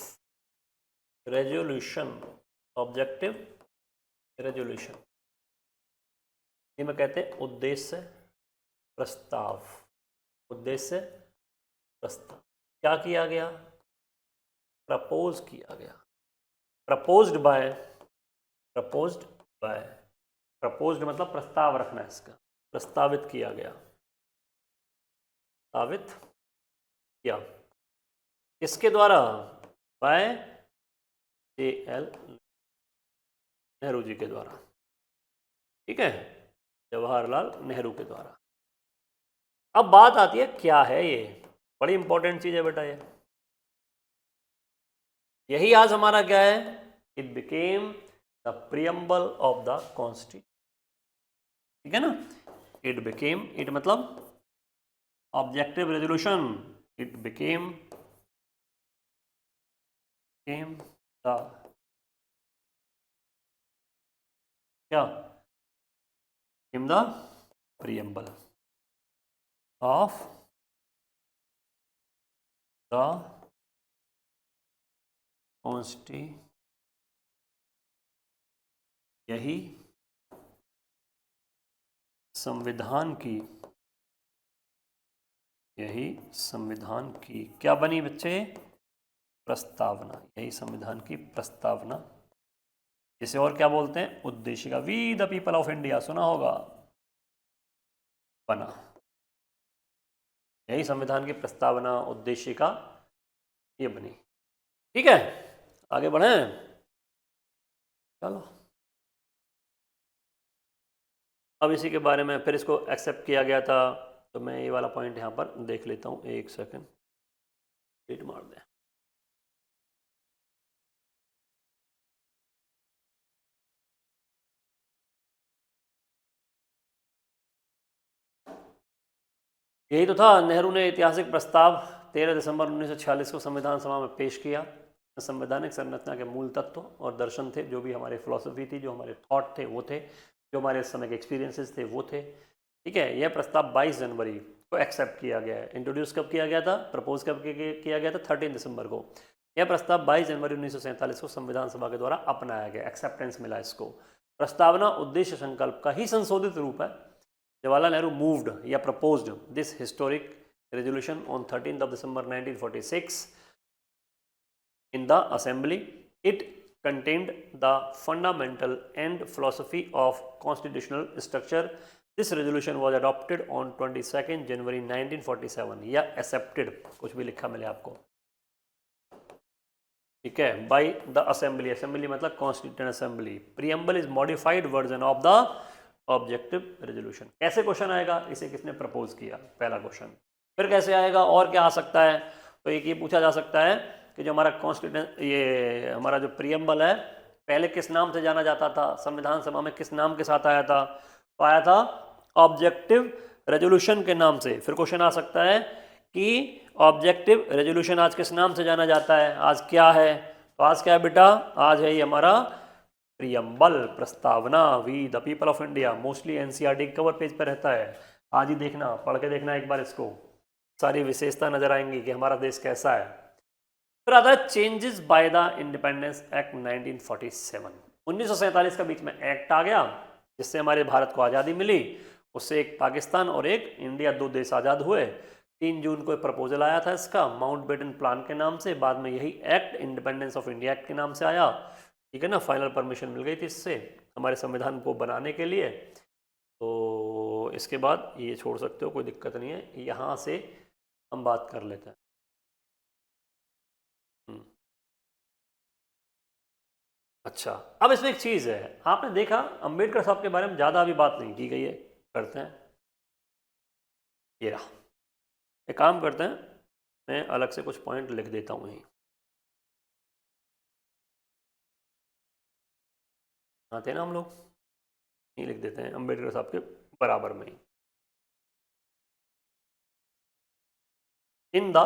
रेजोल्यूशन, ऑब्जेक्टिव रेजोल्यूशन, ये में कहते हैं उद्देश्य प्रस्ताव। उद्देश्य प्रस्ताव क्या किया गया? प्रपोज किया गया। Proposed by, proposed by, proposed मतलब प्रस्ताव रखना है इसका, प्रस्तावित किया गया, प्रस्तावित किया किसके द्वारा? बाय JL नेहरू जी के द्वारा। ठीक है, जवाहरलाल नेहरू के द्वारा। अब बात आती है क्या है ये, बड़ी इंपॉर्टेंट चीज है बेटा ये। यही आज हमारा क्या है, it became the preamble of the constitution. ठीक है ना, इट बिकेम, इट मतलब objective resolution, it became the क्या, in the preamble of the constitution. यही संविधान की, यही संविधान की क्या बनी बच्चे? प्रस्तावना। यही संविधान की प्रस्तावना, इसे और क्या बोलते हैं? उद्देशिका। We the people of India, सुना होगा, बना। यही संविधान की प्रस्तावना, उद्देशिका ये बनी। ठीक है, आगे बढ़ें, चलो। अब इसी के बारे में फिर इसको एक्सेप्ट किया गया था, तो मैं ये वाला पॉइंट यहाँ पर देख लेता हूँ, एक सेकंड, रीड मार दें। यही तो था, नेहरू ने ऐतिहासिक प्रस्ताव 13 दिसंबर 1946 को संविधान सभा में पेश किया। संवैधानिक संरचना के मूल तत्व और दर्शन थे, जो भी हमारे फिलॉसफी थी, जो हमारे थॉट थे वो थे, जो हमारे इस समय के एक्सपीरियंसेस थे वो थे। ठीक है, यह प्रस्ताव 22 जनवरी को एक्सेप्ट किया गया है। इंट्रोड्यूस कब किया गया था, प्रपोज कब किया गया था? 13 दिसंबर को। यह प्रस्ताव 22 जनवरी 1947 को संविधान सभा के द्वारा अपनाया गया, एक्सेप्टेंस मिला इसको। प्रस्तावना उद्देश्य संकल्प का ही संशोधित रूप है। जवाहरलाल नेहरू मूव्ड या proposed this historic resolution on 13 December 1946 in the assembly. It contained the fundamental and philosophy of constitutional structure. This resolution was adopted on 22 January 1947 या accepted, कुछ भी लिखा मिले आपको। ठीक है, by the assembly, assembly मतलब constituent assembly. Preamble is modified version of the objective resolution. कैसे क्वेश्चन आएगा, इसे किसने प्रपोज किया? पहला क्वेश्चन। फिर कैसे आएगा, और क्या आ सकता है? तो एक ये पूछा जा सकता है कि जो हमारा कॉन्स्टिट्यूशन, ये हमारा जो प्रियम्बल है, पहले किस नाम से जाना जाता था? संविधान सभा में किस नाम के साथ आया था? तो आया था ऑब्जेक्टिव रेजोल्यूशन के नाम से। फिर क्वेश्चन आ सकता है कि ऑब्जेक्टिव रेजोल्यूशन आज किस नाम से जाना जाता है? आज क्या है? तो आज क्या है बेटा? आज है ये हमारा प्रियम्बल, प्रस्तावना। We the people of India, mostly NCERT cover page पर रहता है। आज ही देखना, पढ़ के देखना एक बार इसको, सारी विशेषता नजर आएंगी कि हमारा देश कैसा है। फिर आता है changes by the independence act 1947। 1947 का बीच में एक्ट आ गया जिससे हमारे भारत को आज़ादी मिली, उससे एक पाकिस्तान और एक इंडिया, दो देश आज़ाद हुए। 3 जून को प्रपोजल आया था इसका माउंटबेटन प्लान के नाम से, बाद में यही act independence of India act के नाम से आया, ठीक है ना। फाइनल परमिशन मिल गई थी इससे हमारे संविधान को बनाने के लिए। तो इसके बाद ये छोड़ सकते हो, कोई दिक्कत नहीं है, यहाँ से हम बात कर लेते हैं। अच्छा, अब इसमें एक चीज़ है, आपने देखा अंबेडकर साहब के बारे में ज़्यादा अभी बात नहीं की गई है, करते हैं ये रहा। एक काम करते हैं, मैं अलग से कुछ पॉइंट लिख देता हूँ यहीं, आते हैं ना हम लोग, यहीं लिख देते हैं अंबेडकर साहब के बराबर में ही। In the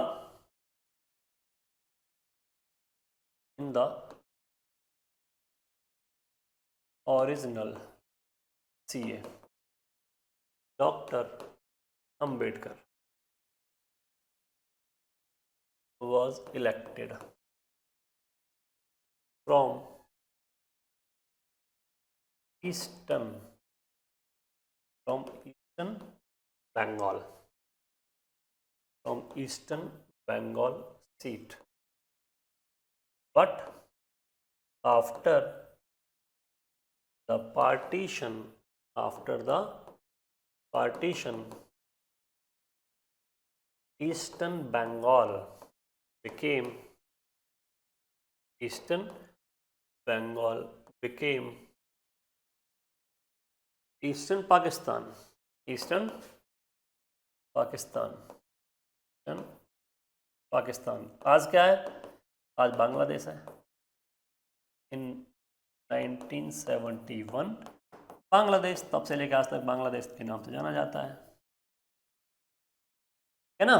original CA doctor Ambedkar was elected from eastern Bengal, from eastern Bengal seat, but after the partition, eastern Bengal became eastern Pakistan, आज क्या है, आज बांग्लादेश है। इन 1971 बांग्लादेश, तब से लेकर आज तक बांग्लादेश के नाम से जाना जाता है ना।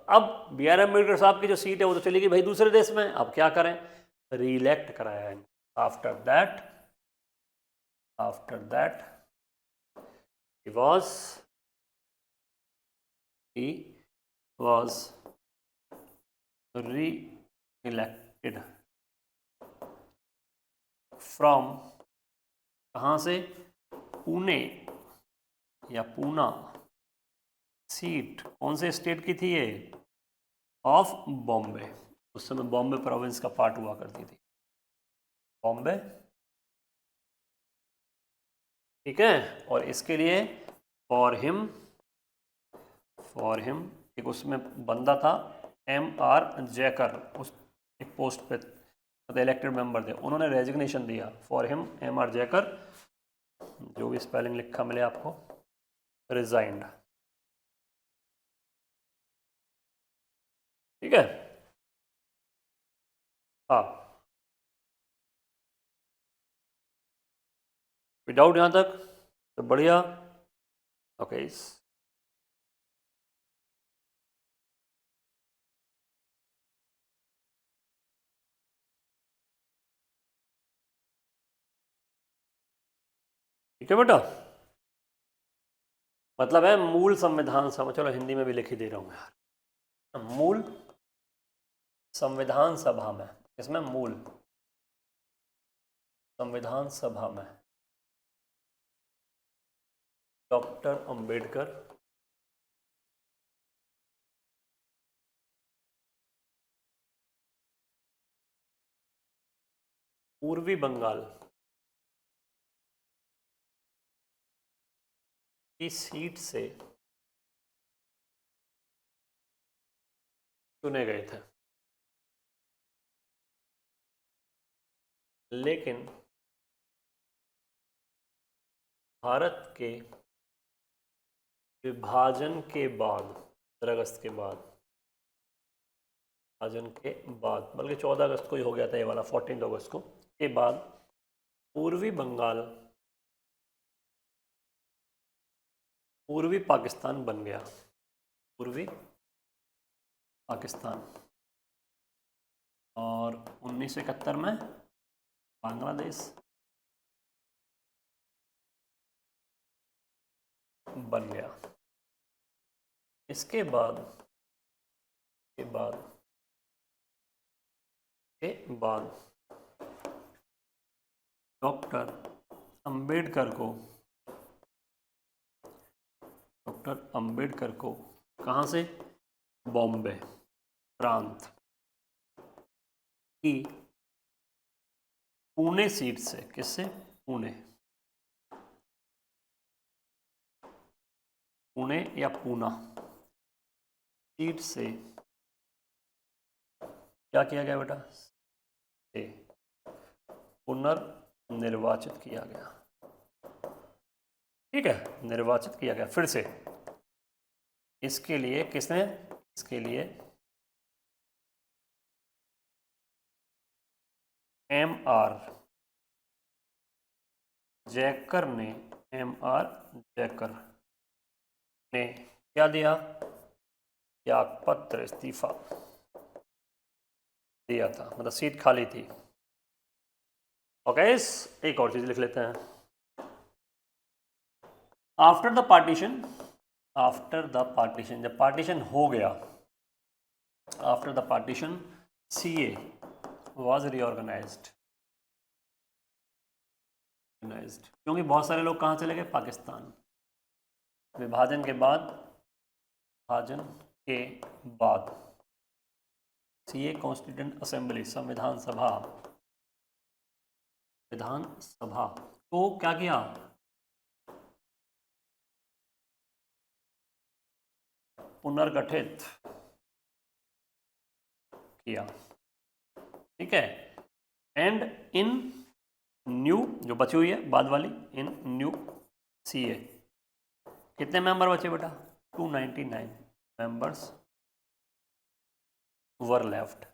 अब BR अम्बेडकर साहब की जो सीट है वो तो चली गई भाई दूसरे देश में, अब क्या करें, रीइलेक्ट कराया है। After that he was re-elected from, कहाँ से, पुणे या पूना सीट, कौन से स्टेट की थी ये, ऑफ बॉम्बे। उस समय बॉम्बे प्रोविंस का पार्ट हुआ करती थी बॉम्बे, ठीक है। और इसके लिए फॉर हिम एक उसमें बंदा था MR जैकर, उस एक पोस्ट पे इलेक्टेड मेंबर थे, उन्होंने रेजिग्नेशन दिया। फॉर हिम MR जैकर, जो भी स्पेलिंग लिखा मिले आपको, रिजाइंड, ठीक है। हाँ, विदाउट यहाँ तक तो बढ़िया। ओके, ठीक है बेटा, मतलब है मूल संविधान सभा, चलो हिंदी में भी लिख ही दे रहा हूँ यार, मूल संविधान सभा में, इसमें मूल संविधान सभा में डॉक्टर अंबेडकर पूर्वी बंगाल की सीट से चुने गए थे, लेकिन भारत के विभाजन के बाद, 15 अगस्त के बाद, विभाजन के बाद, बल्कि 14 अगस्त को ही हो गया था ये वाला, 14 अगस्त को के बाद पूर्वी बंगाल पूर्वी पाकिस्तान बन गया, पूर्वी पाकिस्तान। और 1971 में बांग्लादेश बन गया। इसके बाद डॉक्टर अंबेडकर को कहाँ से, बॉम्बे प्रांत की पुणे सीट से, किससे, पुणे या पूना सीट से क्या किया गया बेटा, से पुनर्निर्वाचित किया गया। ठीक है, निर्वाचित किया गया फिर से। इसके लिए किसने, इसके लिए M.R. जैकर ने, M.R. जैकर ने क्या दिया, त्यागपत्र, इस्तीफा दिया था, मतलब सीट खाली थी। ओके, एक और चीज लिख लेते हैं। आफ्टर द पार्टीशन, जब पार्टीशन हो गया, after the partition CA was reorganized, क्योंकि बहुत सारे लोग कहाँ चले गए, पाकिस्तान। विभाजन के बाद CA कॉन्स्टिट्यूएंट असेंबली, संविधान सभा को क्या किया, पुनर्गठित किया। ठीक है, एंड इन न्यू, जो बची हुई है बाद वाली, इन न्यू CA कितने मेंबर बचे बेटा, 299 मेंबर्स वर लेफ्ट।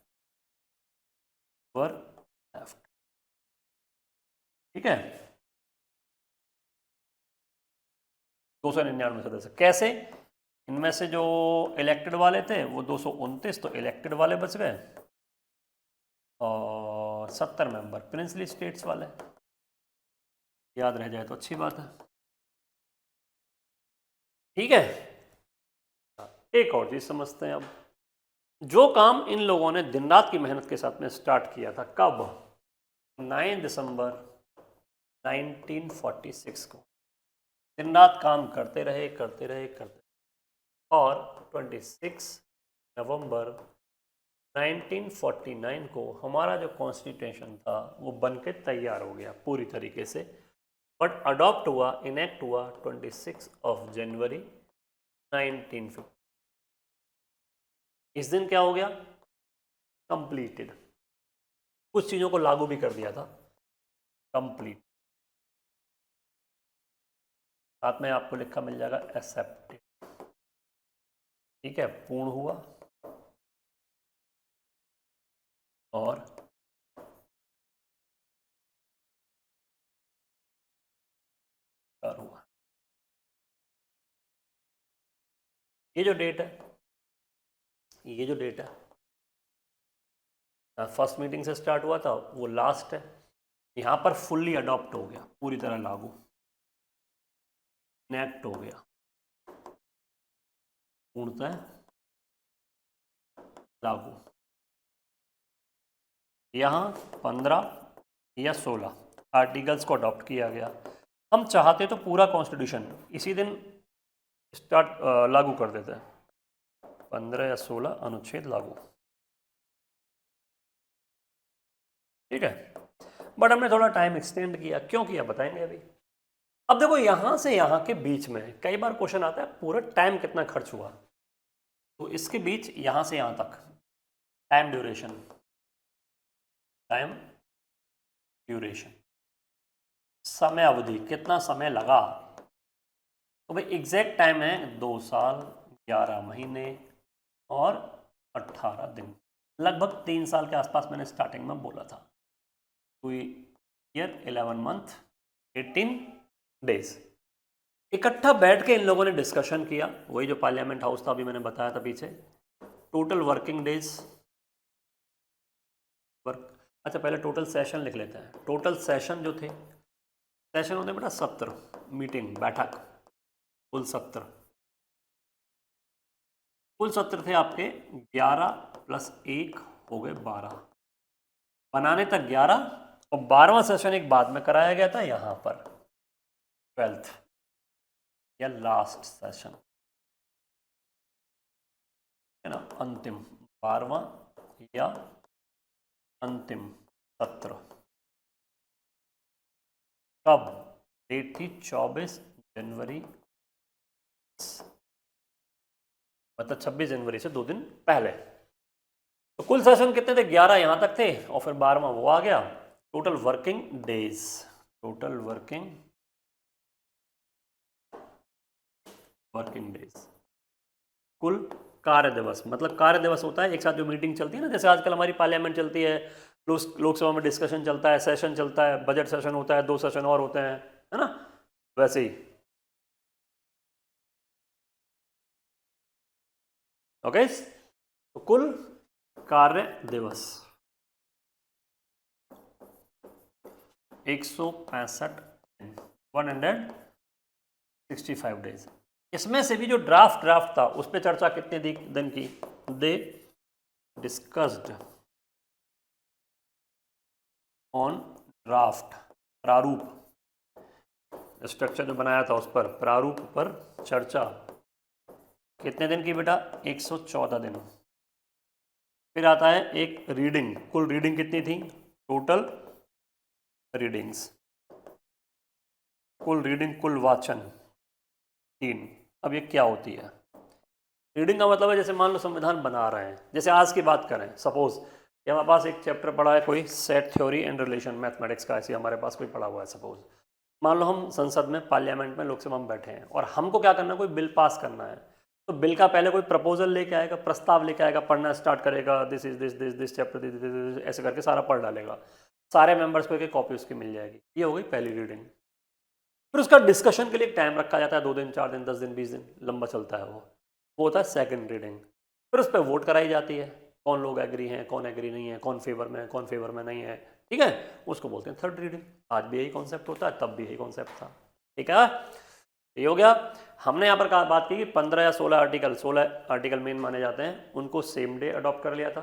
ठीक है, 299 सदस्य। कैसे, इनमें से जो इलेक्टेड वाले थे वो 229 तो इलेक्टेड वाले बच गए, और 70 मेंबर प्रिंसली स्टेट्स वाले, याद रह जाए तो अच्छी बात है। ठीक है, एक और चीज समझते हैं अब। जो काम इन लोगों ने दिन रात की मेहनत के साथ में स्टार्ट किया था, कब, 9 दिसंबर 1946 को, दिन रात काम करते रहे, और 26 नवंबर 1949 को हमारा जो कॉन्स्टिट्यूशन था वो बनके तैयार हो गया पूरी तरीके से, बट अडॉप्ट हुआ, इनेक्ट हुआ 26 जनवरी 1950। इस दिन क्या हो गया, कंप्लीटेड। कुछ चीज़ों को लागू भी कर दिया था, कंप्लीट। साथ में आपको लिखा मिल जाएगा एक्सेप्टेड। ठीक है, पूर्ण हुआ और हुआ। ये जो डेट है, फर्स्ट मीटिंग से स्टार्ट हुआ था, वो लास्ट है। यहाँ पर फुल्ली अडॉप्ट हो गया, पूरी तरह लागू, इनेक्ट हो गया, पूर्णतः लागू। यहाँ 15 या 16 आर्टिकल्स को अडॉप्ट किया गया। हम चाहते तो पूरा कॉन्स्टिट्यूशन इसी दिन लागू कर देते हैं, 15 या 16 अनुच्छेद लागू। ठीक है, बट हमने थोड़ा टाइम एक्सटेंड किया। क्यों किया बताएंगे अभी। अब देखो, यहां से यहां के बीच में कई बार क्वेश्चन आता है पूरा टाइम कितना खर्च हुआ, तो इसके बीच यहां से यहां तक टाइम ड्यूरेशन, समय अवधि, कितना समय लगा। तो भाई एग्जैक्ट टाइम है 2 साल 11 महीने और 18 दिन, लगभग 3 साल के आसपास मैंने स्टार्टिंग में बोला था। 2 ईयर 11 मंथ 18 डेज। इकट्ठा बैठ के इन लोगों ने डिस्कशन किया, वही जो पार्लियामेंट हाउस था, अभी मैंने बताया था पीछे। टोटल वर्किंग डेज, अच्छा पहले टोटल सेशन लिख लेते हैं। टोटल सेशन जो थे, सेशन होते बेटा 70, मीटिंग, बैठक, कुल 70 थे आपके। 11 + 1 हो गए 12, बनाने तक 11 और 12वां सेशन एक बाद में कराया गया था यहाँ पर 12th या लास्ट सेशन है ना, अंतिम 12वां या अंतिम सत्र। कब? डेट थी 24 जनवरी, मतलब 26 जनवरी से 2 दिन पहले। तो कुल सेशन कितने थे? 11 यहाँ तक थे और फिर 12वां वो आ गया। Total working days, total working days, कुल कार्य दिवस, मतलब कार्य दिवस होता है एक साथ जो मीटिंग चलती है ना, जैसे आजकल हमारी पार्लियामेंट चलती है, लोकसभा में डिस्कशन चलता है, सेशन चलता है, बजट सेशन होता है, 2 सेशन और होते हैं, है ना, वैसे ही। ओके, तो कुल कार्य दिवस 165, 165 डेज। इसमें से भी जो ड्राफ्ट था उस पर चर्चा कितने दिन की? दे डिस्कस्ड ऑन ड्राफ्ट, प्रारूप, स्ट्रक्चर जो बनाया था उस पर, प्रारूप पर चर्चा कितने दिन की बेटा? 114 दिन। फिर आता है एक रीडिंग, कुल रीडिंग कितनी थी? टोटल रीडिंग्स, कुल रीडिंग, कुल वाचन 3। अब ये क्या होती है? रीडिंग का मतलब है जैसे मान लो संविधान बना रहे हैं, जैसे आज की बात करें, सपोज कि हमारे पास एक चैप्टर पढ़ा है कोई set theory and relation mathematics का, ऐसे हमारे पास कोई पढ़ा हुआ है। सपोज मान लो हम संसद में, पार्लियामेंट में, लोकसभा में बैठे हैं और हमको क्या करना है? कोई बिल पास करना है। तो बिल का पहले कोई प्रपोजल लेके आएगा, प्रस्ताव लेके आएगा, पढ़ना स्टार्ट करेगा, this is this chapter, this, ऐसे करके सारा पढ़ डालेगा। सारे मेंबर्स को एक कॉपी उसकी मिल जाएगी। ये हो गई पहली रीडिंग। फिर उसका डिस्कशन के लिए टाइम रखा जाता है, 2 दिन, 4 दिन, 10 दिन, 20 दिन, लंबा चलता है वो होता है सेकंड रीडिंग। फिर उस पर वोट कराई जाती है, कौन लोग एग्री हैं, कौन एग्री नहीं है, कौन फेवर में है, कौन फेवर में नहीं है, ठीक है, उसको बोलते हैं थर्ड रीडिंग। आज भी यही कॉन्सेप्ट होता है, तब भी यही कॉन्सेप्ट था, ठीक है। ये हो गया। हमने यहाँ पर बात की कि 15 या 16 आर्टिकल मेन माने जाते हैं, उनको सेम डे अडॉप्ट कर लिया था,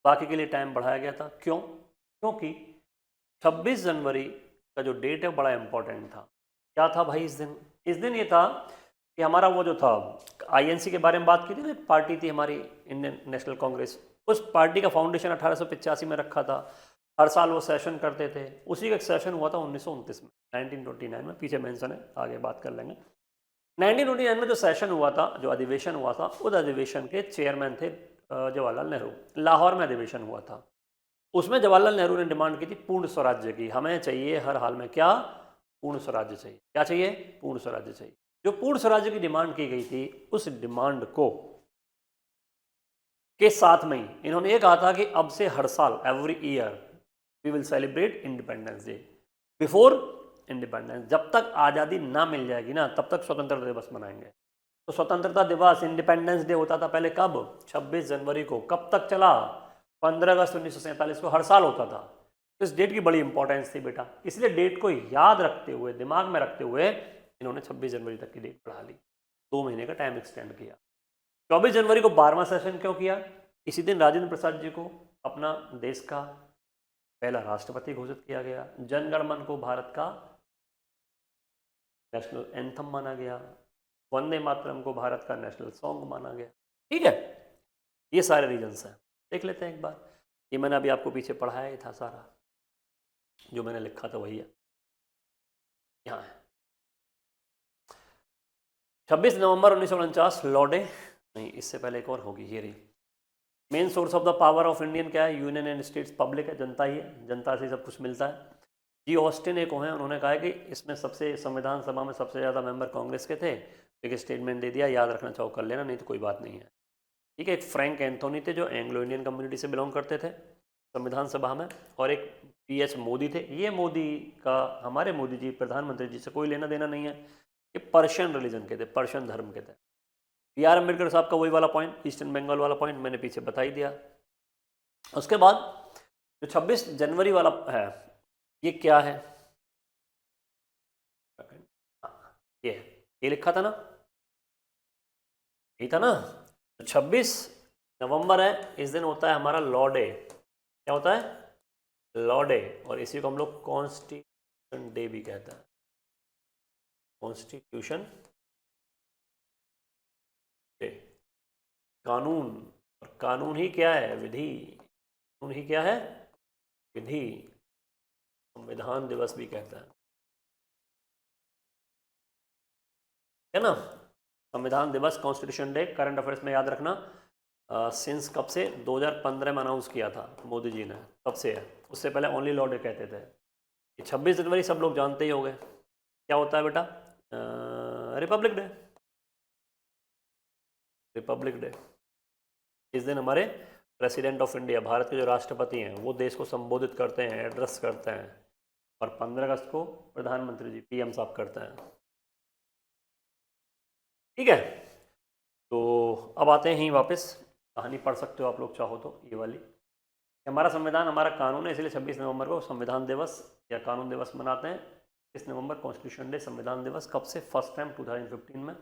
बाकी के लिए टाइम बढ़ाया गया था। क्यों? क्योंकि 26 जनवरी का जो डेट है बड़ा इंपॉर्टेंट था। क्या था भाई इस दिन ये था कि हमारा वो जो था आईएनसी के बारे में बात की थी ना, पार्टी थी हमारी इंडियन नेशनल कांग्रेस, उस पार्टी का फाउंडेशन 1885 में रखा था। हर साल वो सेशन करते थे, उसी का एक सेशन हुआ था 1929 में, 1929 में, पीछे मेंशन है, आगे बात कर लेंगे। 1929 में जो सेशन हुआ था, जो अधिवेशन हुआ था, उस अधिवेशन के चेयरमैन थे जवाहरलाल नेहरू। लाहौर में अधिवेशन हुआ था। उसमें जवाहरलाल नेहरू ने डिमांड की थी पूर्ण स्वराज्य की। हमें चाहिए हर हाल में क्या? पूर्ण स्वराज्य चाहिए। क्या चाहिए? पूर्ण स्वराज्य चाहिए। जो पूर्ण स्वराज्य की डिमांड की गई थी, उस डिमांड को के साथ में ही इन्होंने ये कहा था कि अब से हर साल, every year, we will celebrate independence day before independence. जब तक आज़ादी ना मिल जाएगी ना, तब तक स्वतंत्रता दिवस मनाएंगे। तो स्वतंत्रता दिवस, इंडिपेंडेंस डे होता था पहले कब? 26 जनवरी को। कब तक चला? 15 अगस्त 1947 को हर साल होता था। इस डेट की बड़ी इंपॉर्टेंस थी बेटा, इसलिए डेट को याद रखते हुए, दिमाग में रखते हुए इन्होंने 26 जनवरी तक की डेट बढ़ा ली, 2 महीने का टाइम एक्सटेंड किया। 24 जनवरी को 12वां सेशन क्यों किया? इसी दिन राजेंद्र प्रसाद जी को अपना देश का पहला राष्ट्रपति घोषित किया गया। जन गण मन को भारत का नेशनल एंथम माना गया। वंदे मातरम को भारत का नेशनल सॉन्ग माना गया। ठीक है, ये सारे रीजंस हैं, देख लेते हैं एक बार। ये मैंने अभी आपको पीछे पढ़ाया ही था, सारा जो मैंने लिखा था वही है, यहाँ है। 26 नवंबर 1949 लॉर्डे, नहीं इससे पहले एक और होगी, ये रही। Main source of the power of Indian क्या है? यूनियन एंड स्टेट्स पब्लिक है, जनता ही है, जनता से सब कुछ मिलता है। जी ऑस्टिन एक हैं, उन्होंने कहा है कि इसमें सबसे, संविधान सभा में सबसे ज़्यादा मेंबर कांग्रेस के थे। एक स्टेटमेंट दे दिया, याद रखना चाहो कर लेना, नहीं तो कोई बात नहीं है। ठीक है, एक फ्रैंक एंथोनी थे जो एंग्लो इंडियन कम्युनिटी से बिलोंग करते थे संविधान सभा में, और एक पीएच मोदी थे। ये मोदी का, हमारे मोदी जी प्रधानमंत्री जी से कोई लेना देना नहीं है, ये पर्शियन रिलीजन के थे, पर्शियन धर्म के थे। बी आर अम्बेडकर साहब का वही वाला पॉइंट, ईस्टर्न बंगाल वाला पॉइंट मैंने पीछे बता ही दिया। उसके बाद जो 26 जनवरी वाला है, ये क्या है? ये लिखा था ना, यही था ना। 26 नवंबर है, इस दिन होता है हमारा लॉ डे। क्या होता है? लॉ डे, और इसी को हम लोग कॉन्स्टिट्यूशन डे भी कहते हैं, कॉन्स्टिट्यूशन डे। कानून, और कानून ही क्या है? विधि। कानून ही क्या है? विधि। संविधान दिवस भी कहता है ना। संविधान दिवस, कॉन्स्टिट्यूशन डे, करंट अफेयर्स में याद रखना। सिंस कब से? 2015 में अनाउंस किया था मोदी जी ने, तब से है। उससे पहले ओनली लॉ डे कहते थे। 26 जनवरी सब लोग जानते ही होंगे, क्या होता है बेटा? Republic day. Republic day. इस दिन हमारे प्रेसिडेंट ऑफ इंडिया, भारत के जो राष्ट्रपति हैं, वो देश को संबोधित करते हैं, एड्रेस करते हैं, और 15 अगस्त को प्रधानमंत्री जी, पीएम साहब करते हैं। ठीक है, तो अब आते हैं वापस, कहानी पढ़ सकते हो आप लोग चाहो तो, ये वाली। हमारा संविधान हमारा कानून है, इसलिए 26 नवंबर को संविधान दिवस या कानून दिवस मनाते हैं। 26 नवंबर कॉन्स्टिट्यूशन डे, संविधान दिवस। कब से? फर्स्ट टाइम 2015 में,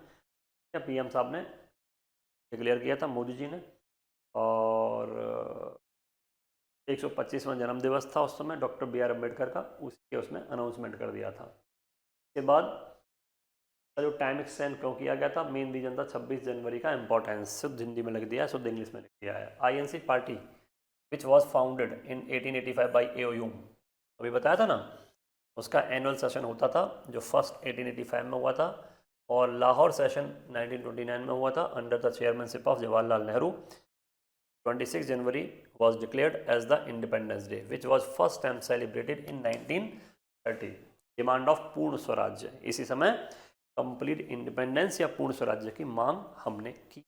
या पीएम साहब ने डिक्लेयर किया था, मोदी जी ने। और 125वां जन्म दिवस था उस समय डॉक्टर बी आर अम्बेडकर का, उसके उसमें अनाउंसमेंट कर दिया था। उसके बाद जो टाइम एक्सटेंड क्यों किया गया था, मेन रीजन था 26 जनवरी का इम्पोर्टेंस। शुद्ध हिंदी में लिख दिया है, शुद्ध इंग्लिश में लिख दिया है। INC party which was founded in 1885 by A O Hume, अभी बताया था ना, उसका एनुअल सेशन होता था, जो फर्स्ट 1885 में हुआ था, और लाहौर सेशन 1929 में हुआ था under the chairmanship of Jawaharlal Nehru. 26 January was declared as the Independence Day, which was first time celebrated in 1930. Demand of पूर्ण स्वराज्य, इसी समय कंप्लीट इंडिपेंडेंस या पूर्ण स्वराज्य की मांग हमने की।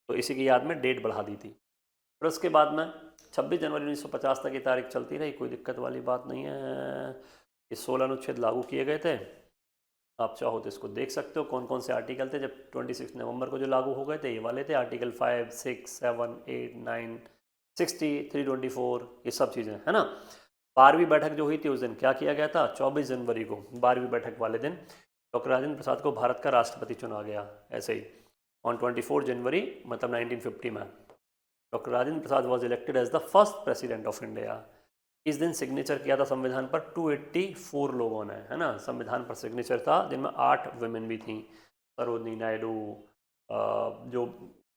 तो इसी की याद में डेट बढ़ा दी थी। फिर उसके बाद में 26 जनवरी 1950 तक की तारीख चलती रही, कोई दिक्कत वाली बात नहीं है। ये 16 अनुच्छेद लागू किए गए थे, आप चाहो तो इसको देख सकते हो कौन कौन से आर्टिकल थे जब 26 नवंबर को जो लागू हो गए थे। ये वाले थे आर्टिकल 5, 6, 7, 8, 9, 60, 324, ये सब चीज़ें, है ना। 12वीं बैठक जो हुई थी उस दिन क्या किया गया था? 24 जनवरी को 12वीं बैठक वाले दिन डॉक्टर राजेंद्र प्रसाद को भारत का राष्ट्रपति चुना गया। ऐसे ही ऑन 24 जनवरी मतलब 1950 में doctor Rajendra Prasad was elected as the first president of India. इस दिन सिग्नेचर किया था संविधान पर 284 लोगों ने, है ना। संविधान पर सिग्नेचर था, जिनमें 8 वुमेन भी थी। सरोजनी नायडू, जो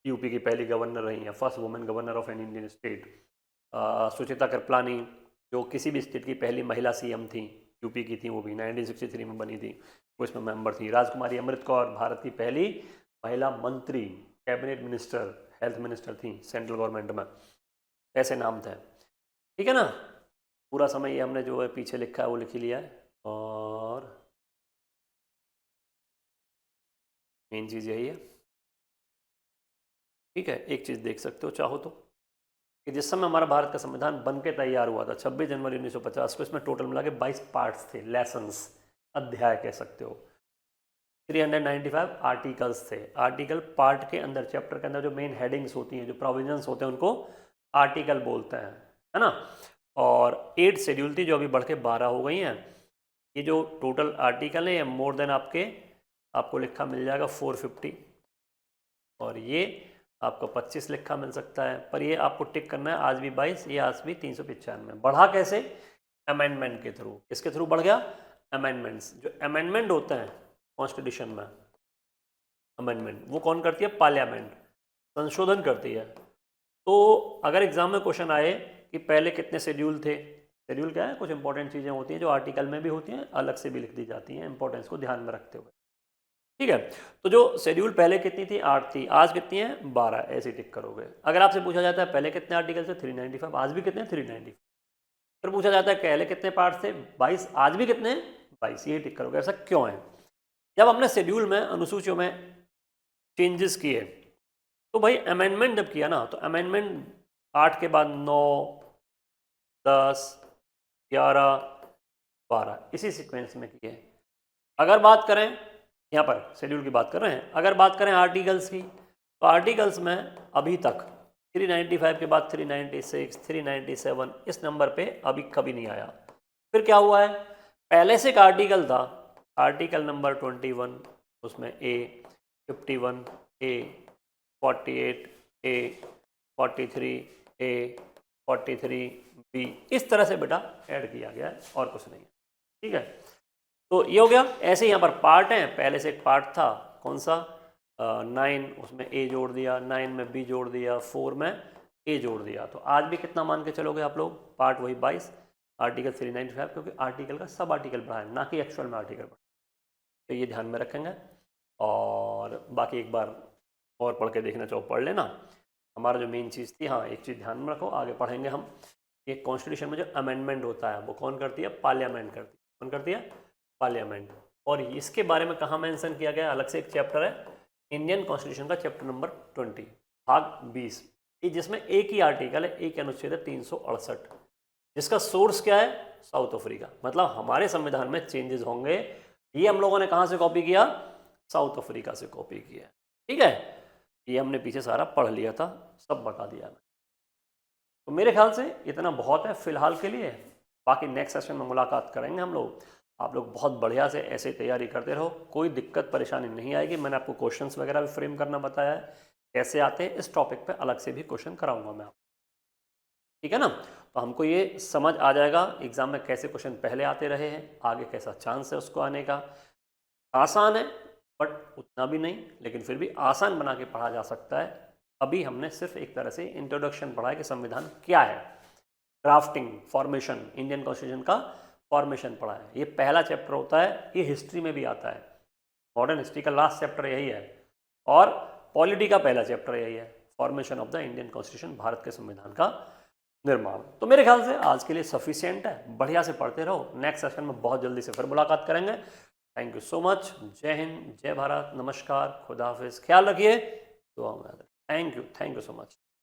यूपी की पहली गवर्नर रही हैं, first women governor of an Indian state. Sucheta Kripalani, जो किसी भी स्टेट की पहली महिला सीएम थी, यूपी की थी, वो भी 1963 में बनी थी, वो इसमें मेंबर थी। राजकुमारी अमृत कौर, भारत की पहली महिला मंत्री, कैबिनेट मिनिस्टर, हेल्थ मिनिस्टर थी सेंट्रल गवर्नमेंट में। ऐसे नाम थे, ठीक है ना। पूरा समय ये हमने जो है पीछे लिखा है वो लिख ही लिया है, और मेन चीज़ यही है, ठीक है। एक चीज़ देख सकते हो चाहो तो, कि जिस समय हमारा भारत का संविधान बन के तैयार हुआ था 26 जनवरी 1950 को, इसमें टोटल मिला के 22 पार्ट्स थे, लेसन्स, अध्याय कह सकते हो। 395 आर्टिकल्स थे। आर्टिकल पार्ट के अंदर, चैप्टर के अंदर जो मेन हेडिंग्स होती हैं, जो प्रोविजंस होते हैं, उनको आर्टिकल बोलते हैं, है ना। और 8 शेड्यूल थी, जो अभी बढ़ के 12 हो गई हैं। ये जो टोटल आर्टिकल है, ये मोर देन आपको लिखा मिल जाएगा 450, और ये आपको 25 लिखा मिल सकता है, पर ये आपको टिक करना है आज भी 22, ये आज भी 395। बढ़ा कैसे? अमेंडमेंट के थ्रू। किसके थ्रू बढ़ गया? अमेंडमेंट्स। जो अमेंडमेंट होते हैं कॉन्स्टिट्यूशन में, अमेंडमेंट वो कौन करती है? पार्लियामेंट, संशोधन करती है। तो अगर एग्जाम में क्वेश्चन आए कि पहले कितने शेड्यूल थे, शेड्यूल क्या है? कुछ इंपॉर्टेंट चीज़ें होती हैं जो आर्टिकल में भी होती हैं, अलग से भी लिख दी जाती हैं, इंपॉर्टेंस को ध्यान में रखते हुए, ठीक है। तो जो शेड्यूल पहले कितनी थी? 8 थी, आज कितनी है? 12, ऐसे टिक करोगे। अगर आपसे पूछा जाता है पहले कितने आर्टिकल थे? 395, आज भी कितने? 395। फिर पूछा जाता है पहले कितने पार्ट थे? 22, आज भी कितने? 22, ये टिक करोगे। ऐसा क्यों है? जब हमने शेड्यूल में, अनुसूचियों में चेंजेस किए, तो भाई अमेंडमेंट जब किया ना, तो अमेंडमेंट 8 के बाद 9, 10, 11, 12 इसी सीक्वेंस में किए। अगर बात करें, यहाँ पर शेड्यूल की बात कर रहे हैं, अगर बात करें आर्टिकल्स की, तो आर्टिकल्स में अभी तक 395 के बाद 396, 397, इस नंबर पे अभी कभी नहीं आया। फिर क्या हुआ है? पहले से एक आर्टिकल था, आर्टिकल नंबर 21, उसमें ए, 51 ए, 48 ए, 43 ए, 43B, इस तरह से बेटा ऐड किया गया है और कुछ नहीं है। ठीक है, तो ये हो गया। ऐसे यहाँ पर पार्ट हैं, पहले से एक पार्ट था कौन सा 9, उसमें A जोड़ दिया, 9 में B जोड़ दिया, 4 में A जोड़ दिया। तो आज भी कितना मान के चलोगे आप लोग, पार्ट वही 22, आर्टिकल 395, क्योंकि आर्टिकल का सब आर्टिकल बढ़ा है, ना कि एक्चुअल में आर्टिकल बढ़ा। तो ये ध्यान में रखेंगे। और बाकी एक बार और पढ़ के देखना चाहो पढ़ लेना। हमारा जो मेन चीज़ थी, हाँ एक चीज़ ध्यान में रखो, आगे पढ़ेंगे हम, ये कॉन्स्टिट्यूशन में जो अमेंडमेंट होता है वो कौन करती है, पार्लियामेंट करती है। कौन करती है, पार्लियामेंट। और इसके बारे में कहाँ मेंशन किया गया, अलग से एक चैप्टर है इंडियन कॉन्स्टिट्यूशन का, चैप्टर नंबर 20 भाग 20, ये जिसमें एक ही आर्टिकल है, एक अनुच्छेद है 368, जिसका सोर्स क्या है, साउथ अफ्रीका। मतलब हमारे संविधान में चेंजेस होंगे, ये हम लोगों ने कहाँ से कॉपी किया, साउथ अफ्रीका से कॉपी किया। ठीक है, ये हमने पीछे सारा पढ़ लिया था, सब बता दिया मैं। तो मेरे ख्याल से इतना बहुत है फिलहाल के लिए, बाकी नेक्स्ट सेशन में मुलाकात करेंगे हम लोग। आप लोग बहुत बढ़िया से ऐसे तैयारी करते रहो, कोई दिक्कत परेशानी नहीं आएगी। मैंने आपको क्वेश्चंस वगैरह भी फ्रेम करना बताया है, कैसे आते हैं इस टॉपिक पे अलग से भी क्वेश्चन कराऊंगा मैं आपको। ठीक है ना, तो हमको ये समझ आ जाएगा एग्जाम में कैसे क्वेश्चन पहले आते रहे हैं, आगे कैसा चांस है उसको आने का। आसान है बट उतना भी नहीं, लेकिन फिर भी आसान बना के पढ़ा जा सकता है। अभी हमने सिर्फ एक तरह से इंट्रोडक्शन पढ़ा है कि संविधान क्या है, ड्राफ्टिंग, फॉर्मेशन, इंडियन कॉन्स्टिट्यूशन का फॉर्मेशन पढ़ा है। ये पहला चैप्टर होता है, ये हिस्ट्री में भी आता है, मॉडर्न हिस्ट्री का लास्ट चैप्टर यही है, और पॉलिटी का पहला चैप्टर यही है, formation of the Indian constitution, Bharat के संविधान का निर्माण। तो मेरे ख्याल से आज के लिए सफिशिएंट है, बढ़िया से पढ़ते रहो। नेक्स्ट सेशन में बहुत जल्दी से फिर मुलाकात करेंगे। Thank you so much. जय हिंद, जय भारत, नमस्कार, खुदा हाफिज, ख्याल रखिए, दुआ में। Thank you so much.